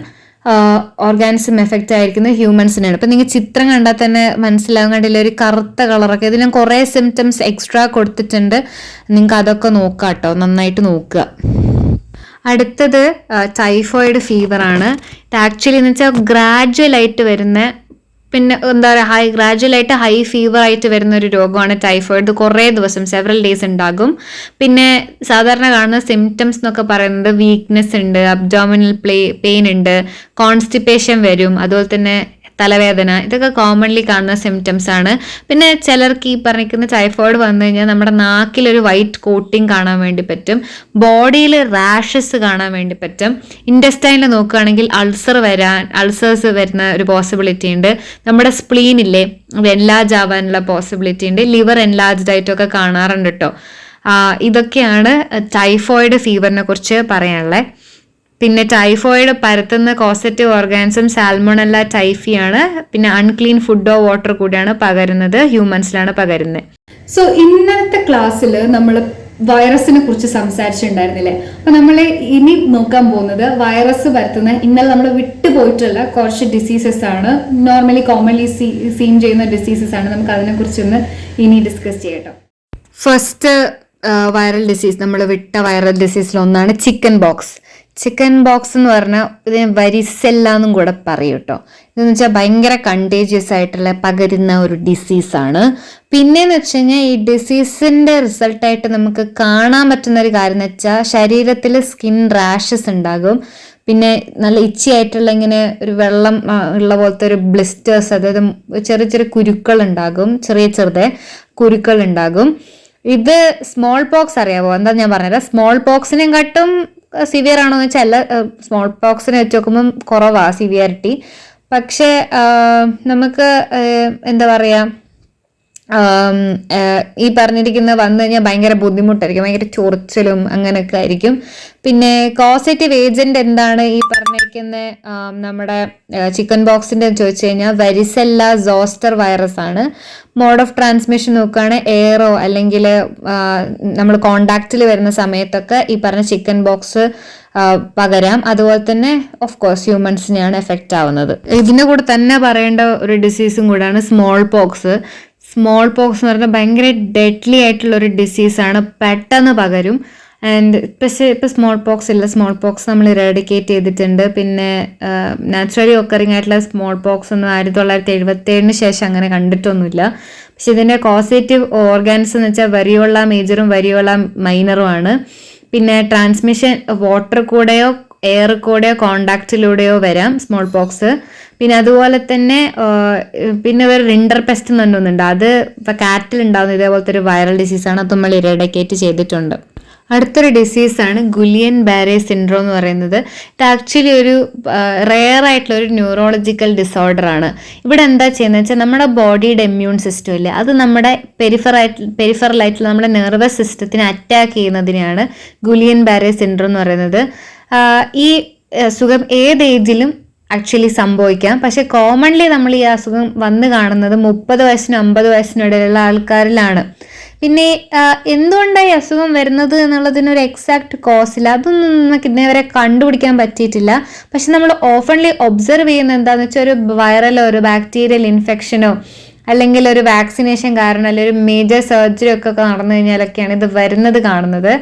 ഓർഗാനിസം എഫക്റ്റ് ആയിരിക്കുന്നത് ഹ്യൂമൻസിനാണ്. അപ്പം നിങ്ങൾ ചിത്രം കണ്ടാൽ തന്നെ മനസ്സിലാകാൻ കണ്ടില്ല, ഒരു കറുത്ത കളറൊക്കെ. ഇതിന് കുറേ സിംറ്റംസ് എക്സ്ട്രാ കൊടുത്തിട്ടുണ്ട്, നിങ്ങൾക്ക് അതൊക്കെ നോക്കാം കേട്ടോ, നന്നായിട്ട് നോക്കുക. അടുത്തത് ടൈഫോയിഡ് ഫീവർ ആണ്. ഇത് ആക്ച്വലി എന്ന് വെച്ചാൽ ഗ്രാജുവലായിട്ട് വരുന്ന, പിന്നെ എന്താ പറയുക, ഗ്രാജുവലായിട്ട് ഹൈ ഫീവർ ആയിട്ട് വരുന്ന ഒരു രോഗമാണ് ടൈഫോയിഡ്. കുറേ ദിവസം സെവറൽ ഡേയ്സ് ഉണ്ടാകും. പിന്നെ സാധാരണ കാണുന്ന സിംറ്റംസ് എന്നൊക്കെ പറയുന്നത് വീക്ക്നെസ് ഉണ്ട്, അബ്ഡോമിനൽ പെയിൻ ഉണ്ട്, കോൺസ്റ്റിപ്പേഷൻ വരും, അതുപോലെ തന്നെ തലവേദന. ഇതൊക്കെ കോമൺലി കാണുന്ന സിംറ്റംസ് ആണ്. പിന്നെ ചിലർക്ക് ഈ പറഞ്ഞിരിക്കുന്ന ടൈഫോയിഡ് വന്നു കഴിഞ്ഞാൽ നമ്മുടെ നാക്കിലൊരു വൈറ്റ് കോട്ടിങ് കാണാൻ വേണ്ടി പറ്റും, ബോഡിയിൽ റാഷസ് കാണാൻ വേണ്ടി പറ്റും. ഇൻറ്റസ്റ്റൈനിൽ നോക്കുകയാണെങ്കിൽ അൾസേഴ്സ് വരുന്ന ഒരു പോസിബിലിറ്റി ഉണ്ട്. നമ്മുടെ സ്പ്ലീനില്ലേ അത് എൻലാർജ് ആവാനുള്ള പോസിബിലിറ്റി ഉണ്ട്. ലിവർ എൻലാർജ്ഡ് ആയിട്ടൊക്കെ കാണാറുണ്ട് കേട്ടോ. ഇതൊക്കെയാണ് ടൈഫോയിഡ് ഫീവറിനെ കുറിച്ച് പറയാനുള്ളത്. പിന്നെ ടൈഫോയിഡ് പരത്തുന്ന കോസറ്റീവ് ഓർഗാനിസം സാൽമോണല്ല ടൈഫിയാണ്. പിന്നെ അൺക്ലീൻ ഫുഡോ വാട്ടർ കൂടിയാണ് പകരുന്നത്, ഹ്യൂമൻസിലാണ് പകരുന്നത്. സോ ഇന്നത്തെ ക്ലാസ്സിൽ നമ്മൾ വൈറസിനെ കുറിച്ച് സംസാരിച്ചിട്ടുണ്ടായിരുന്നില്ലേ. അപ്പൊ നമ്മൾ ഇനി നോക്കാൻ പോകുന്നത് വൈറസ് പരത്തുന്ന ഇന്നലെ നമ്മൾ വിട്ടുപോയിട്ടുള്ള കുറച്ച് ഡിസീസസ് ആണ്. നോർമലി കോമൺലി സീൻ ചെയ്യുന്ന ഡിസീസസ് ആണ്. നമുക്ക് അതിനെ കുറിച്ചൊന്ന് ഇനി ഡിസ്കസ് ചെയ്യട്ടോ. ഫസ്റ്റ് വൈറൽ ഡിസീസ്, നമ്മൾ വിട്ട വൈറൽ ഡിസീസിൽ ഒന്നാണ് ചിക്കൻ ബോക്സ്. ചിക്കൻ ബോക്സ് എന്ന് പറഞ്ഞാൽ ഇതിന് വരിസെല്ല എന്നും കൂടെ പറയും കേട്ടോ. ഇതെന്ന് വെച്ചാൽ ഭയങ്കര കണ്ടേജിയസ് ആയിട്ടുള്ള പകരുന്ന ഒരു ഡിസീസാണ്. പിന്നെന്ന് വെച്ച് കഴിഞ്ഞാൽ ഈ ഡിസീസിന്റെ റിസൾട്ടായിട്ട് നമുക്ക് കാണാൻ പറ്റുന്ന ഒരു കാര്യം എന്ന് വെച്ചാൽ ശരീരത്തിൽ സ്കിൻ റാഷസ് ഉണ്ടാകും. പിന്നെ നല്ല ഇച്ചി ആയിട്ടുള്ള ഇങ്ങനെ ഒരു വെള്ളം ഉള്ള പോലത്തെ ഒരു ബ്ലിസ്റ്റേഴ്സ്, അതായത് ചെറിയ ചെറിയ കുരുക്കൾ ഉണ്ടാകും, ചെറിയ കുരുക്കൾ ഉണ്ടാകും. ഇത് സ്മോൾ പോക്സ് അറിയാവോ? എന്താ ഞാൻ പറഞ്ഞത്, സ്മോൾ പോക്സിനെയും കാട്ടും സിവിയർ ആണോ എന്ന് വെച്ചാൽ അല്ല, സ്മോൾ പോക്സിനെ വെച്ച് നോക്കുമ്പം കുറവാ സിവിയറിറ്റി. പക്ഷെ നമുക്ക് എന്താ പറയാ, ഈ പറഞ്ഞിരിക്കുന്ന വന്നു കഴിഞ്ഞാൽ ഭയങ്കര ബുദ്ധിമുട്ടായിരിക്കും, ഭയങ്കര ചൊറിച്ചിലും അങ്ങനെയൊക്കെ ആയിരിക്കും. പിന്നെ കോസേറ്റീവ് ഏജന്റ് എന്താണ് ഈ പറഞ്ഞിരിക്കുന്ന നമ്മുടെ ചിക്കൻ ബോക്സിന്റെ ചോദിച്ചു കഴിഞ്ഞാൽ വരിസെല്ല സോസ്റ്റർ വൈറസ് ആണ്. മോഡ് ഓഫ് ട്രാൻസ്മിഷൻ നോക്കുകയാണെങ്കിൽ എയറോ അല്ലെങ്കിൽ നമ്മൾ കോണ്ടാക്റ്റിൽ വരുന്ന സമയത്തൊക്കെ ഈ പറഞ്ഞ ചിക്കൻ ബോക്സ് പകരാം. അതുപോലെ തന്നെ ഓഫ് കോഴ്സ് ഹ്യൂമൻസിനെയാണ് എഫക്റ്റ് ആവുന്നത്. ഇതിന്റെ കൂടെ തന്നെ പറയേണ്ട ഒരു ഡിസീസും കൂടാണ് സ്മോൾ പോക്സ്. സ്മോൾ പോക്സ് എന്ന് പറഞ്ഞാൽ ഭയങ്കര ഡെഡ്ലി ആയിട്ടുള്ള ഒരു ഡിസീസാണ്, പെട്ടെന്ന് പകരും. ആൻഡ് പക്ഷേ ഇപ്പം സ്മോൾ പോക്സ് ഇല്ല, സ്മോൾ പോക്സ് നമ്മൾ ഇറാഡിക്കേറ്റ് ചെയ്തിട്ടുണ്ട്. പിന്നെ നാച്ചുറലി ഒക്കറിങ് ആയിട്ടുള്ള സ്മോൾ പോക്സ് ഒന്നും 1977 ശേഷം അങ്ങനെ കണ്ടിട്ടൊന്നുമില്ല. പക്ഷെ ഇതിൻ്റെ കോസേറ്റീവ് ഓർഗാൻസ് എന്ന് വെച്ചാൽ വരിയോള മേജറും വരിയോള മൈനറും ആണ്. പിന്നെ ട്രാൻസ്മിഷൻ വാട്ടർ കൂടെയോ എയർ കൂടെയോ കോണ്ടാക്റ്റിലൂടെയോ വരാം സ്മോൾ പോക്സ്. പിന്നെ അതുപോലെ തന്നെ പിന്നെ ഒരു റിൻഡർ പെസ്റ്റ് എന്ന് പറഞ്ഞൊന്നുണ്ട്, അത് ഇപ്പം കാറ്റിൽ ഉണ്ടാകുന്ന ഇതേപോലത്തെ ഒരു വൈറൽ ഡിസീസാണ്. അത് നമ്മൾ ഇറാഡിക്കേറ്റ് ചെയ്തിട്ടുണ്ട്. അടുത്തൊരു ഡിസീസാണ് ഗുലിയൻ ബാരെ സിൻഡ്രോം എന്ന് പറയുന്നത്. ഇത് ആക്ച്വലി ഒരു റെയർ ആയിട്ടുള്ള ഒരു ന്യൂറോളജിക്കൽ ഡിസോർഡർ ആണ്. ഇവിടെ എന്താ ചെയ്യുന്നത് വെച്ചാൽ നമ്മുടെ ബോഡിയുടെ ഇമ്മ്യൂൺ സിസ്റ്റം ഇല്ലേ, അത് നമ്മുടെ പെരിഫറൽ ആയിട്ടുള്ള നമ്മുടെ നെർവസ് സിസ്റ്റത്തിനെ അറ്റാക്ക് ചെയ്യുന്നതിനെയാണ് ഗുലിയൻ ബാരെ സിൻഡ്രോം എന്ന് പറയുന്നത്. ഈ അസുഖം ഏത് ഏജിലും ആക്ച്വലി സംഭവിക്കാം. പക്ഷെ കോമൺലി നമ്മൾ ഈ അസുഖം വന്ന് കാണുന്നത് 30 വയസ്സിനും 50 വയസ്സിനും ഇടയിലുള്ള ആൾക്കാരിലാണ്. പിന്നെ എന്തുകൊണ്ടാണ് ഈ അസുഖം വരുന്നത് എന്നുള്ളതിനൊരു എക്സാക്ട് കോസില്ല, അതൊന്നും നമുക്ക് ഇന്നേവരെ കണ്ടുപിടിക്കാൻ പറ്റിയിട്ടില്ല. പക്ഷെ നമ്മൾ ഓഫൺലി ഒബ്സർവ് ചെയ്യുന്ന എന്താണെന്ന് വെച്ചാൽ ഒരു വൈറലോ ഒരു ബാക്ടീരിയൽ ഇൻഫെക്ഷനോ അല്ലെങ്കിൽ ഒരു വാക്സിനേഷൻ കാരണം അല്ലെങ്കിൽ ഒരു മേജർ സർജറി ഒക്കെ നടന്നു കഴിഞ്ഞാലൊക്കെയാണ് ഇത് വരുന്നത് കാണുന്നത്.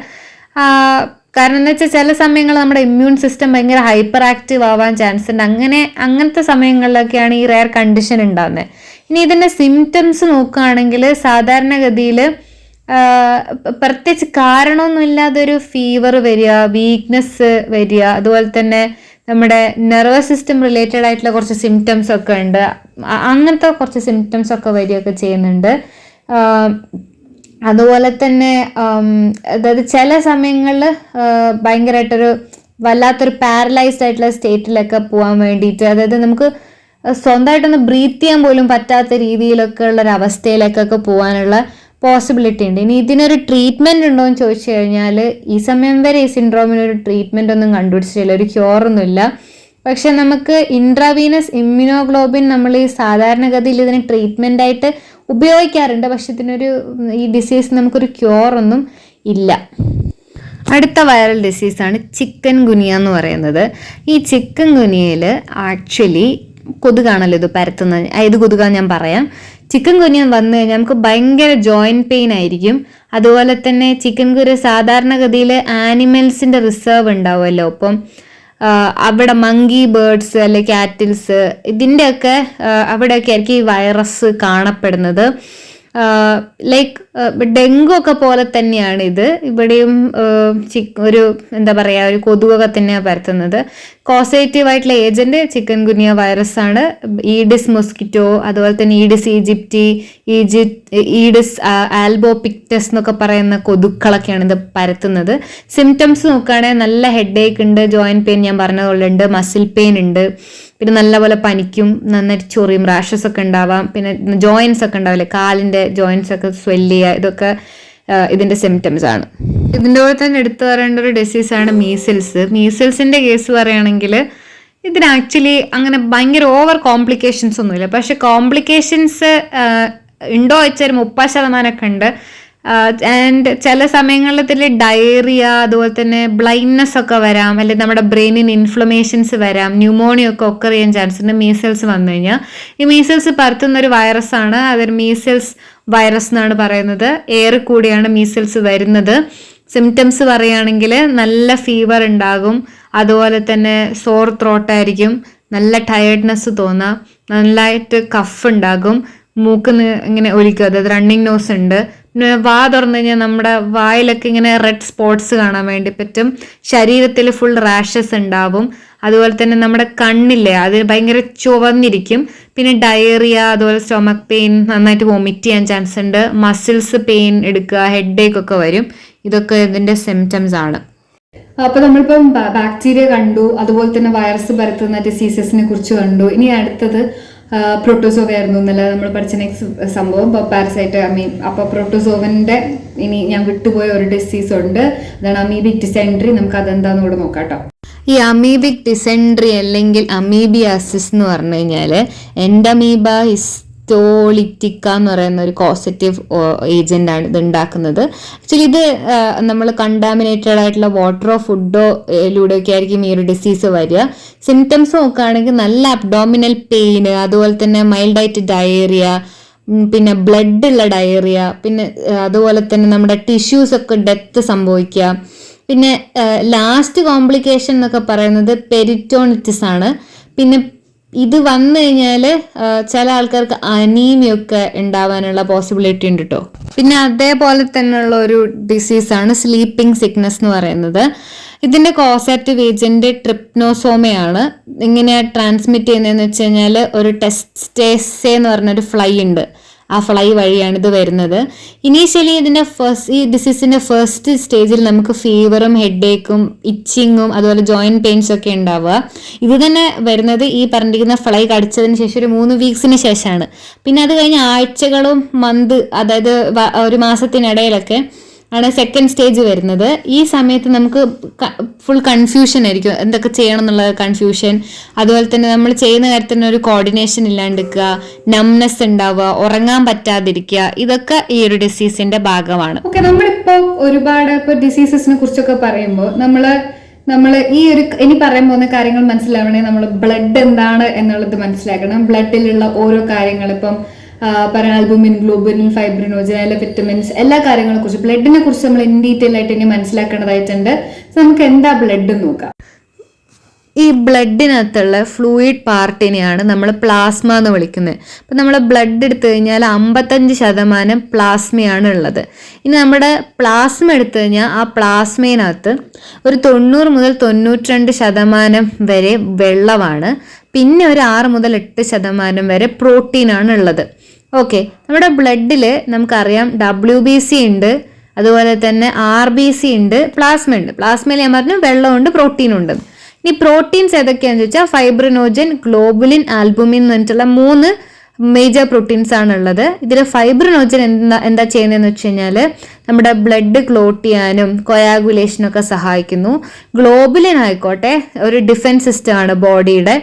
കാരണം എന്താ വെച്ചാൽ ചില സമയങ്ങളിൽ നമ്മുടെ ഇമ്മ്യൂൺ സിസ്റ്റം ഭയങ്കര ഹൈപ്പർ ആക്റ്റീവ് ആവാൻ ചാൻസ് ഉണ്ട്. അങ്ങനത്തെ സമയങ്ങളിലൊക്കെയാണ് ഈ റെയർ കണ്ടീഷൻ ഉണ്ടാകുന്നത്. ഇനി ഇതിൻ്റെ സിംറ്റംസ് നോക്കുകയാണെങ്കിൽ സാധാരണഗതിയിൽ പ്രത്യേകിച്ച് കാരണമൊന്നുമില്ലാതെ ഒരു ഫീവർ വരിക, വീക്ക്നെസ് വരിക, അതുപോലെ തന്നെ നമ്മുടെ നെർവസ് സിസ്റ്റം റിലേറ്റഡ് ആയിട്ടുള്ള കുറച്ച് സിംറ്റംസ് ഒക്കെ ഉണ്ട്. അങ്ങനത്തെ കുറച്ച് സിംറ്റംസ് ഒക്കെ വരികയൊക്കെ ചെയ്യുന്നുണ്ട്. അതുപോലെ തന്നെ അതായത് ചില സമയങ്ങളിൽ ഭയങ്കരമായിട്ടൊരു വല്ലാത്തൊരു പാരലൈസ്ഡ് ആയിട്ടുള്ള സ്റ്റേറ്റിലൊക്കെ പോകാൻ വേണ്ടിയിട്ട്, അതായത് നമുക്ക് സ്വന്തമായിട്ടൊന്ന് ബ്രീത്ത് ചെയ്യാൻ പോലും പറ്റാത്ത രീതിയിലൊക്കെ ഉള്ളൊരു അവസ്ഥയിലേക്കൊക്കെ പോകാനുള്ള പോസിബിലിറ്റി ഉണ്ട്. ഇനി ഇതിനൊരു ട്രീറ്റ്മെൻറ്റ് ഉണ്ടോ എന്ന് ചോദിച്ചു കഴിഞ്ഞാൽ ഈ സമയം വരെ ഈ സിൻഡ്രോമിനൊരു ട്രീറ്റ്മെൻ്റ് ഒന്നും കണ്ടുപിടിച്ചിട്ടില്ല, ഒരു ക്യൂറൊന്നുമില്ല. പക്ഷെ നമുക്ക് ഇൻട്രാവീനസ് ഇമ്മ്യൂണോഗ്ലോബിൻ നമ്മൾ ഈ സാധാരണഗതിയിൽ ഇതിന് ട്രീറ്റ്മെൻ്റ് ആയിട്ട് ഉപയോഗിക്കാറുണ്ട്. പക്ഷെ ഈ ഡിസീസ് നമുക്കൊരു ക്യൂറൊന്നും ഇല്ല. അടുത്ത വൈറൽ ഡിസീസാണ് ചിക്കൻ ഗുനിയ എന്ന് പറയുന്നത്. ഈ ചിക്കൻ ഗുനിയയിൽ ആക്ച്വലി കൊതുകാണല്ലോ ഇത് പരത്തുന്നത്. ഏത് കൊതുകാന്ന് ഞാൻ പറയാം. ചിക്കൻ ഗുനിയ വന്നു കഴിഞ്ഞാൽ നമുക്ക് ഭയങ്കര ജോയിൻറ്റ് പെയിൻ ആയിരിക്കും. അതുപോലെ തന്നെ ചിക്കൻ ഗുനിയ സാധാരണഗതിയിൽ ആനിമൽസിൻ്റെ റിസർവ് ഉണ്ടാവുമല്ലോ, അപ്പം അവിടെ മങ്കി ബേർഡ്സ് അല്ലെങ്കിൽ കാറ്റിൽസ് ഇതിൻ്റെയൊക്കെ അവിടെയൊക്കെ ആയിരിക്കും ഈ വൈറസ് കാണപ്പെടുന്നത്. ലൈക്ക് ഡെങ്കു ഒക്കെ പോലെ തന്നെയാണ് ഇത്. ഇവിടെയും ഒരു എന്താ പറയുക, ഒരു കൊതുകൊക്കെ തന്നെയാണ് പരത്തുന്നത്. കോസേറ്റീവ് ആയിട്ടുള്ള ഏജന്റ് ചിക്കൻ ഗുനിയ വൈറസ് ആണ്. ഈഡിസ് മൊസ്കിറ്റോ, അതുപോലെ തന്നെ ഈഡിസ് ഈജിപ്റ്റി, ഈഡിസ് ആൽബോപിക്ടസ് എന്നൊക്കെ പറയുന്ന കൊതുക്കളൊക്കെയാണ് ഇത് പരത്തുന്നത്. സിംറ്റംസ് നോക്കുകയാണെങ്കിൽ നല്ല ഹെഡ് ഏക്ക് ഉണ്ട്, ജോയിന്റ് പെയിൻ ഞാൻ പറഞ്ഞ പോലെ ഉണ്ട്, മസിൽ പെയിൻ ഉണ്ട്, പിന്നെ നല്ലപോലെ പനിക്കും, നന്നായിട്ട് ചൊറിയും, റാഷസ് ഒക്കെ ഉണ്ടാവാം, പിന്നെ ജോയിൻസ് ഒക്കെ ഉണ്ടാവില്ലേ, കാലിൻ്റെ ജോയിൻസ് ഒക്കെ സ്വെല്ല് ചെയ്യുക, ഇതൊക്കെ ഇതിൻ്റെ സിംറ്റംസ് ആണ്. ഇതിൻ്റെ കൂടെ തന്നെ എടുത്തു പറയേണ്ട ഒരു ഡിസീസാണ് മീസിൽസ്. മീസിൽസിൻ്റെ കേസ് പറയുകയാണെങ്കിൽ ഇതിന് ആക്ച്വലി അങ്ങനെ ഭയങ്കര ഓവർ കോംപ്ലിക്കേഷൻസ് ഒന്നുമില്ല. പക്ഷെ കോംപ്ലിക്കേഷൻസ് ഉണ്ടോ വെച്ചാൽ 30% ഉണ്ട്. ആൻഡ് ചില സമയങ്ങളിൽ ഡയറിയ, അതുപോലെ തന്നെ ബ്ലൈൻഡ്നെസ് ഒക്കെ വരാം, അല്ലെങ്കിൽ നമ്മുടെ ബ്രെയിനിന് ഇൻഫ്ലമേഷൻസ് വരാം, ന്യൂമോണിയ ഒക്കെ ഒക്കർ ചെയ്യാൻ ചാൻസ് ഉണ്ട് മീസൽസ് വന്നു കഴിഞ്ഞാൽ. ഈ മീസൽസ് പരത്തുന്ന ഒരു വൈറസാണ്, അതൊരു മീസൽസ് വൈറസ് എന്നാണ് പറയുന്നത്. എയർ കൂടിയാണ് മീസൽസ് വരുന്നത്. സിംറ്റംസ് പറയുകയാണെങ്കിൽ നല്ല ഫീവർ ഉണ്ടാകും, അതുപോലെ തന്നെ സോർ ത്രോട്ടായിരിക്കും, നല്ല ടയർഡ്നെസ് തോന്നാം, നല്ലതായിട്ട് കഫ് ഉണ്ടാകും, മൂക്കിന്ന് ഇങ്ങനെ ഒലിക്കും, അതായത് റണ്ണിങ് നോസ് ഉണ്ട്. പിന്നെ വാ തുറന്നു കഴിഞ്ഞാൽ നമ്മുടെ വായിലൊക്കെ ഇങ്ങനെ റെഡ് സ്പോട്ട്സ് കാണാൻ വേണ്ടി പറ്റും. ശരീരത്തിൽ ഫുൾ റാഷസ് ഉണ്ടാവും. അതുപോലെ തന്നെ നമ്മുടെ കണ്ണില്ലേ അത് ഭയങ്കര ചുവന്നിരിക്കും. പിന്നെ ഡയറിയ, അതുപോലെ സ്റ്റൊമക് പെയിൻ, നന്നായിട്ട് വൊമിറ്റ് ചെയ്യാൻ ചാൻസ് ഉണ്ട്, മസിൽസ് പെയിൻ എടുക്കുക, ഹെഡ് ഏക്ക് ഒക്കെ വരും. ഇതൊക്കെ ഇതിന്റെ സിംറ്റംസ് ആണ്. അപ്പൊ നമ്മളിപ്പം ബാക്ടീരിയ കണ്ടു, അതുപോലെ തന്നെ വൈറസ് പരത്തുന്ന ഡിസീസസിനെ കുറിച്ച് കണ്ടു. ഇനി അടുത്തത് പ്രോട്ടോസോവ ആയിരുന്നു എന്നല്ല നമ്മൾ പഠിച്ച നെക്സ്റ്റ് സംഭവം പാരസൈറ്റ് അപ്പൊ പ്രോട്ടോസോവന്റെ ഇനി ഞാൻ വിട്ടുപോയ ഒരു ഡിസീസ് ഉണ്ട്, അതാണ് അമീബിക് ഡിസെൻട്രി. നമുക്ക് അതെന്താന്ന് കൂടെ നോക്കാം കേട്ടോ. ഈ അമീബിക് ഡിസെൻട്രി അല്ലെങ്കിൽ അമീബിയാസിസ് എന്ന് പറഞ്ഞു കഴിഞ്ഞാൽ എൻഡമീബ ഹിസ്റ്റോളിറ്റിക്ക എന്ന് പറയുന്ന ഒരു കോസറ്റീവ് ഏജന്റ് ആണ് ഇത് ഉണ്ടാക്കുന്നത്. ആക്ച്വലി ഇത് നമ്മൾ കണ്ടാമിനേറ്റഡ് ആയിട്ടുള്ള വാട്ടറോ ഫുഡോ ലൂടെയൊക്കെ ആയിരിക്കും ഈ ഒരു ഡിസീസ് വരിക. സിംറ്റംസ് നോക്കുകയാണെങ്കിൽ നല്ല അബ്ഡോമിനൽ പെയിന്, അതുപോലെ തന്നെ മൈൽഡായിട്ട് ഡയറിയ, പിന്നെ ബ്ലഡ് ഉള്ള ഡയറിയ, പിന്നെ അതുപോലെ തന്നെ നമ്മുടെ ടിഷ്യൂസ് ഒക്കെ ഡെത്ത് സംഭവിക്കുക. പിന്നെ ലാസ്റ്റ് കോംപ്ലിക്കേഷൻ എന്നൊക്കെ പറയുന്നത് പെരിറ്റോണിറ്റിസ് ആണ്. പിന്നെ ഇത് വന്നു കഴിഞ്ഞാൽ ചില ആൾക്കാർക്ക് അനീമിയൊക്കെ ഉണ്ടാവാനുള്ള പോസിബിലിറ്റി ഉണ്ട് കേട്ടോ. പിന്നെ അതേപോലെ തന്നെയുള്ള ഒരു ഡിസീസാണ് സ്ലീപ്പിംഗ് സിക്നസ് എന്ന് പറയുന്നത്. ഇതിന്റെ കോസാറ്റീവ് ഏജന്റ് ട്രിപ്നോസോമയാണ്. ഇങ്ങനെ ട്രാൻസ്മിറ്റ് ചെയ്യുന്നതെന്ന് വെച്ച് കഴിഞ്ഞാൽ ഒരു ടെസ്റ്റേസെ എന്ന് പറഞ്ഞൊരു ഫ്ലൈ ഉണ്ട്, ആ ഫ്ലൈ വഴിയാണ് ഇത് വരുന്നത്. ഇനീഷ്യലി ഈ ഡിസീസിന്റെ ഫസ്റ്റ് സ്റ്റേജിൽ നമുക്ക് ഫീവറും ഹെഡേക്കും ഇച്ചിങ്ങും അതുപോലെ ജോയിന്റ് പെയിൻസ് ഒക്കെ ഉണ്ടാവുക. ഇത് തന്നെ വരുന്നത് ഈ പറഞ്ഞിരിക്കുന്ന ഫ്ലൈ കടിച്ചതിന് ശേഷം ഒരു 3 വീക്സിന് ശേഷമാണ്. പിന്നെ അത് കഴിഞ്ഞ് ആഴ്ചകളും അതായത് ഒരു മാസത്തിനിടയിലൊക്കെ ആണ് സെക്കൻഡ് സ്റ്റേജ് വരുന്നത്. ഈ സമയത്ത് നമുക്ക് ഫുൾ കൺഫ്യൂഷൻ ആയിരിക്കും, എന്തൊക്കെ ചെയ്യണം എന്നുള്ള കൺഫ്യൂഷൻ. അതുപോലെ തന്നെ നമ്മൾ ചെയ്യുന്ന കാര്യത്തിന് ഒരു കോർഡിനേഷൻ ഇല്ലാണ്ടിരിക്കുക, നംനെസ് ഉണ്ടാവുക, ഉറങ്ങാൻ പറ്റാതിരിക്കുക. ഇതൊക്കെ ഈ ഒരു ഡിസീസിന്റെ ഭാഗമാണ്. ഓക്കെ, നമ്മളിപ്പോ ഒരുപാട് ഇപ്പൊ ഡിസീസസിനെ കുറിച്ചൊക്കെ പറയുമ്പോൾ നമ്മൾ ഈ ഒരു ഇനി പറയാൻ പോകുന്ന കാര്യങ്ങൾ മനസ്സിലാവണമെങ്കിൽ നമ്മൾ ബ്ലഡ് എന്താണ് എന്നുള്ളത് മനസ്സിലാക്കണം. ബ്ലഡിലുള്ള ഓരോ കാര്യങ്ങൾ ഇപ്പം ആൽബുമിൻ, ഗ്ലോബുലിൻ, ഫൈബ്രിനോജൻ, അതിലെ വിറ്റമിൻസ്, എല്ലാ കാര്യങ്ങളെ കുറിച്ച് ബ്ലഡിനെ കുറിച്ച് നമ്മൾ ഇൻ ഡീറ്റെയിൽ ആയിട്ട് ഇനി മനസ്സിലാക്കേണ്ടതായിട്ടുണ്ട്. നമുക്ക് എന്താ ബ്ലഡ് നോക്കാം. ഈ ബ്ലഡിനകത്തുള്ള ഫ്ലൂയിഡ് പാർട്ടിനെയാണ് നമ്മൾ പ്ലാസ്മ എന്ന് വിളിക്കുന്നത്. അപ്പം നമ്മൾ ബ്ലഡ് എടുത്തു കഴിഞ്ഞാൽ 55% പ്ലാസ്മയാണ് ഉള്ളത്. ഇനി നമ്മുടെ പ്ലാസ്മ എടുത്തു കഴിഞ്ഞാൽ ആ പ്ലാസ്മയിനകത്ത് ഒരു 90 മുതൽ 92% വരെ വെള്ളമാണ്. പിന്നെ ഒരു 6 മുതൽ 8% വരെ പ്രോട്ടീനാണ് ഉള്ളത്. ഓക്കെ, നമ്മുടെ ബ്ലഡിൽ നമുക്കറിയാം WBC ഉണ്ട്, അതുപോലെ തന്നെ RBC ഉണ്ട്, പ്ലാസ്മ ഉണ്ട്. പ്ലാസ്മയിൽ ഞാൻ പറഞ്ഞു വെള്ളമുണ്ട്, പ്രോട്ടീനുണ്ട്. ഇനി പ്രോട്ടീൻസ് ഏതൊക്കെയാണെന്ന് ചോദിച്ചാൽ ഫൈബ്രിനോജൻ, ഗ്ലോബുലിൻ, ആൽബുമിൻ എന്ന് പറഞ്ഞിട്ടുള്ള 3 മേജർ പ്രോട്ടീൻസ് ആണുള്ളത്. ഇതിൽ ഫൈബ്രിനോജൻ എന്താ ചെയ്യുന്നതെന്ന് വെച്ച് കഴിഞ്ഞാൽ നമ്മുടെ ബ്ലഡ് ക്ലോട്ട് ചെയ്യാനും കൊയാഗുലേഷനൊക്കെ സഹായിക്കുന്നു. ഗ്ലോബുലിൻ ആയിക്കോട്ടെ ഒരു ഡിഫൻസ് സിസ്റ്റം ആണ് ബോഡിയുടെ.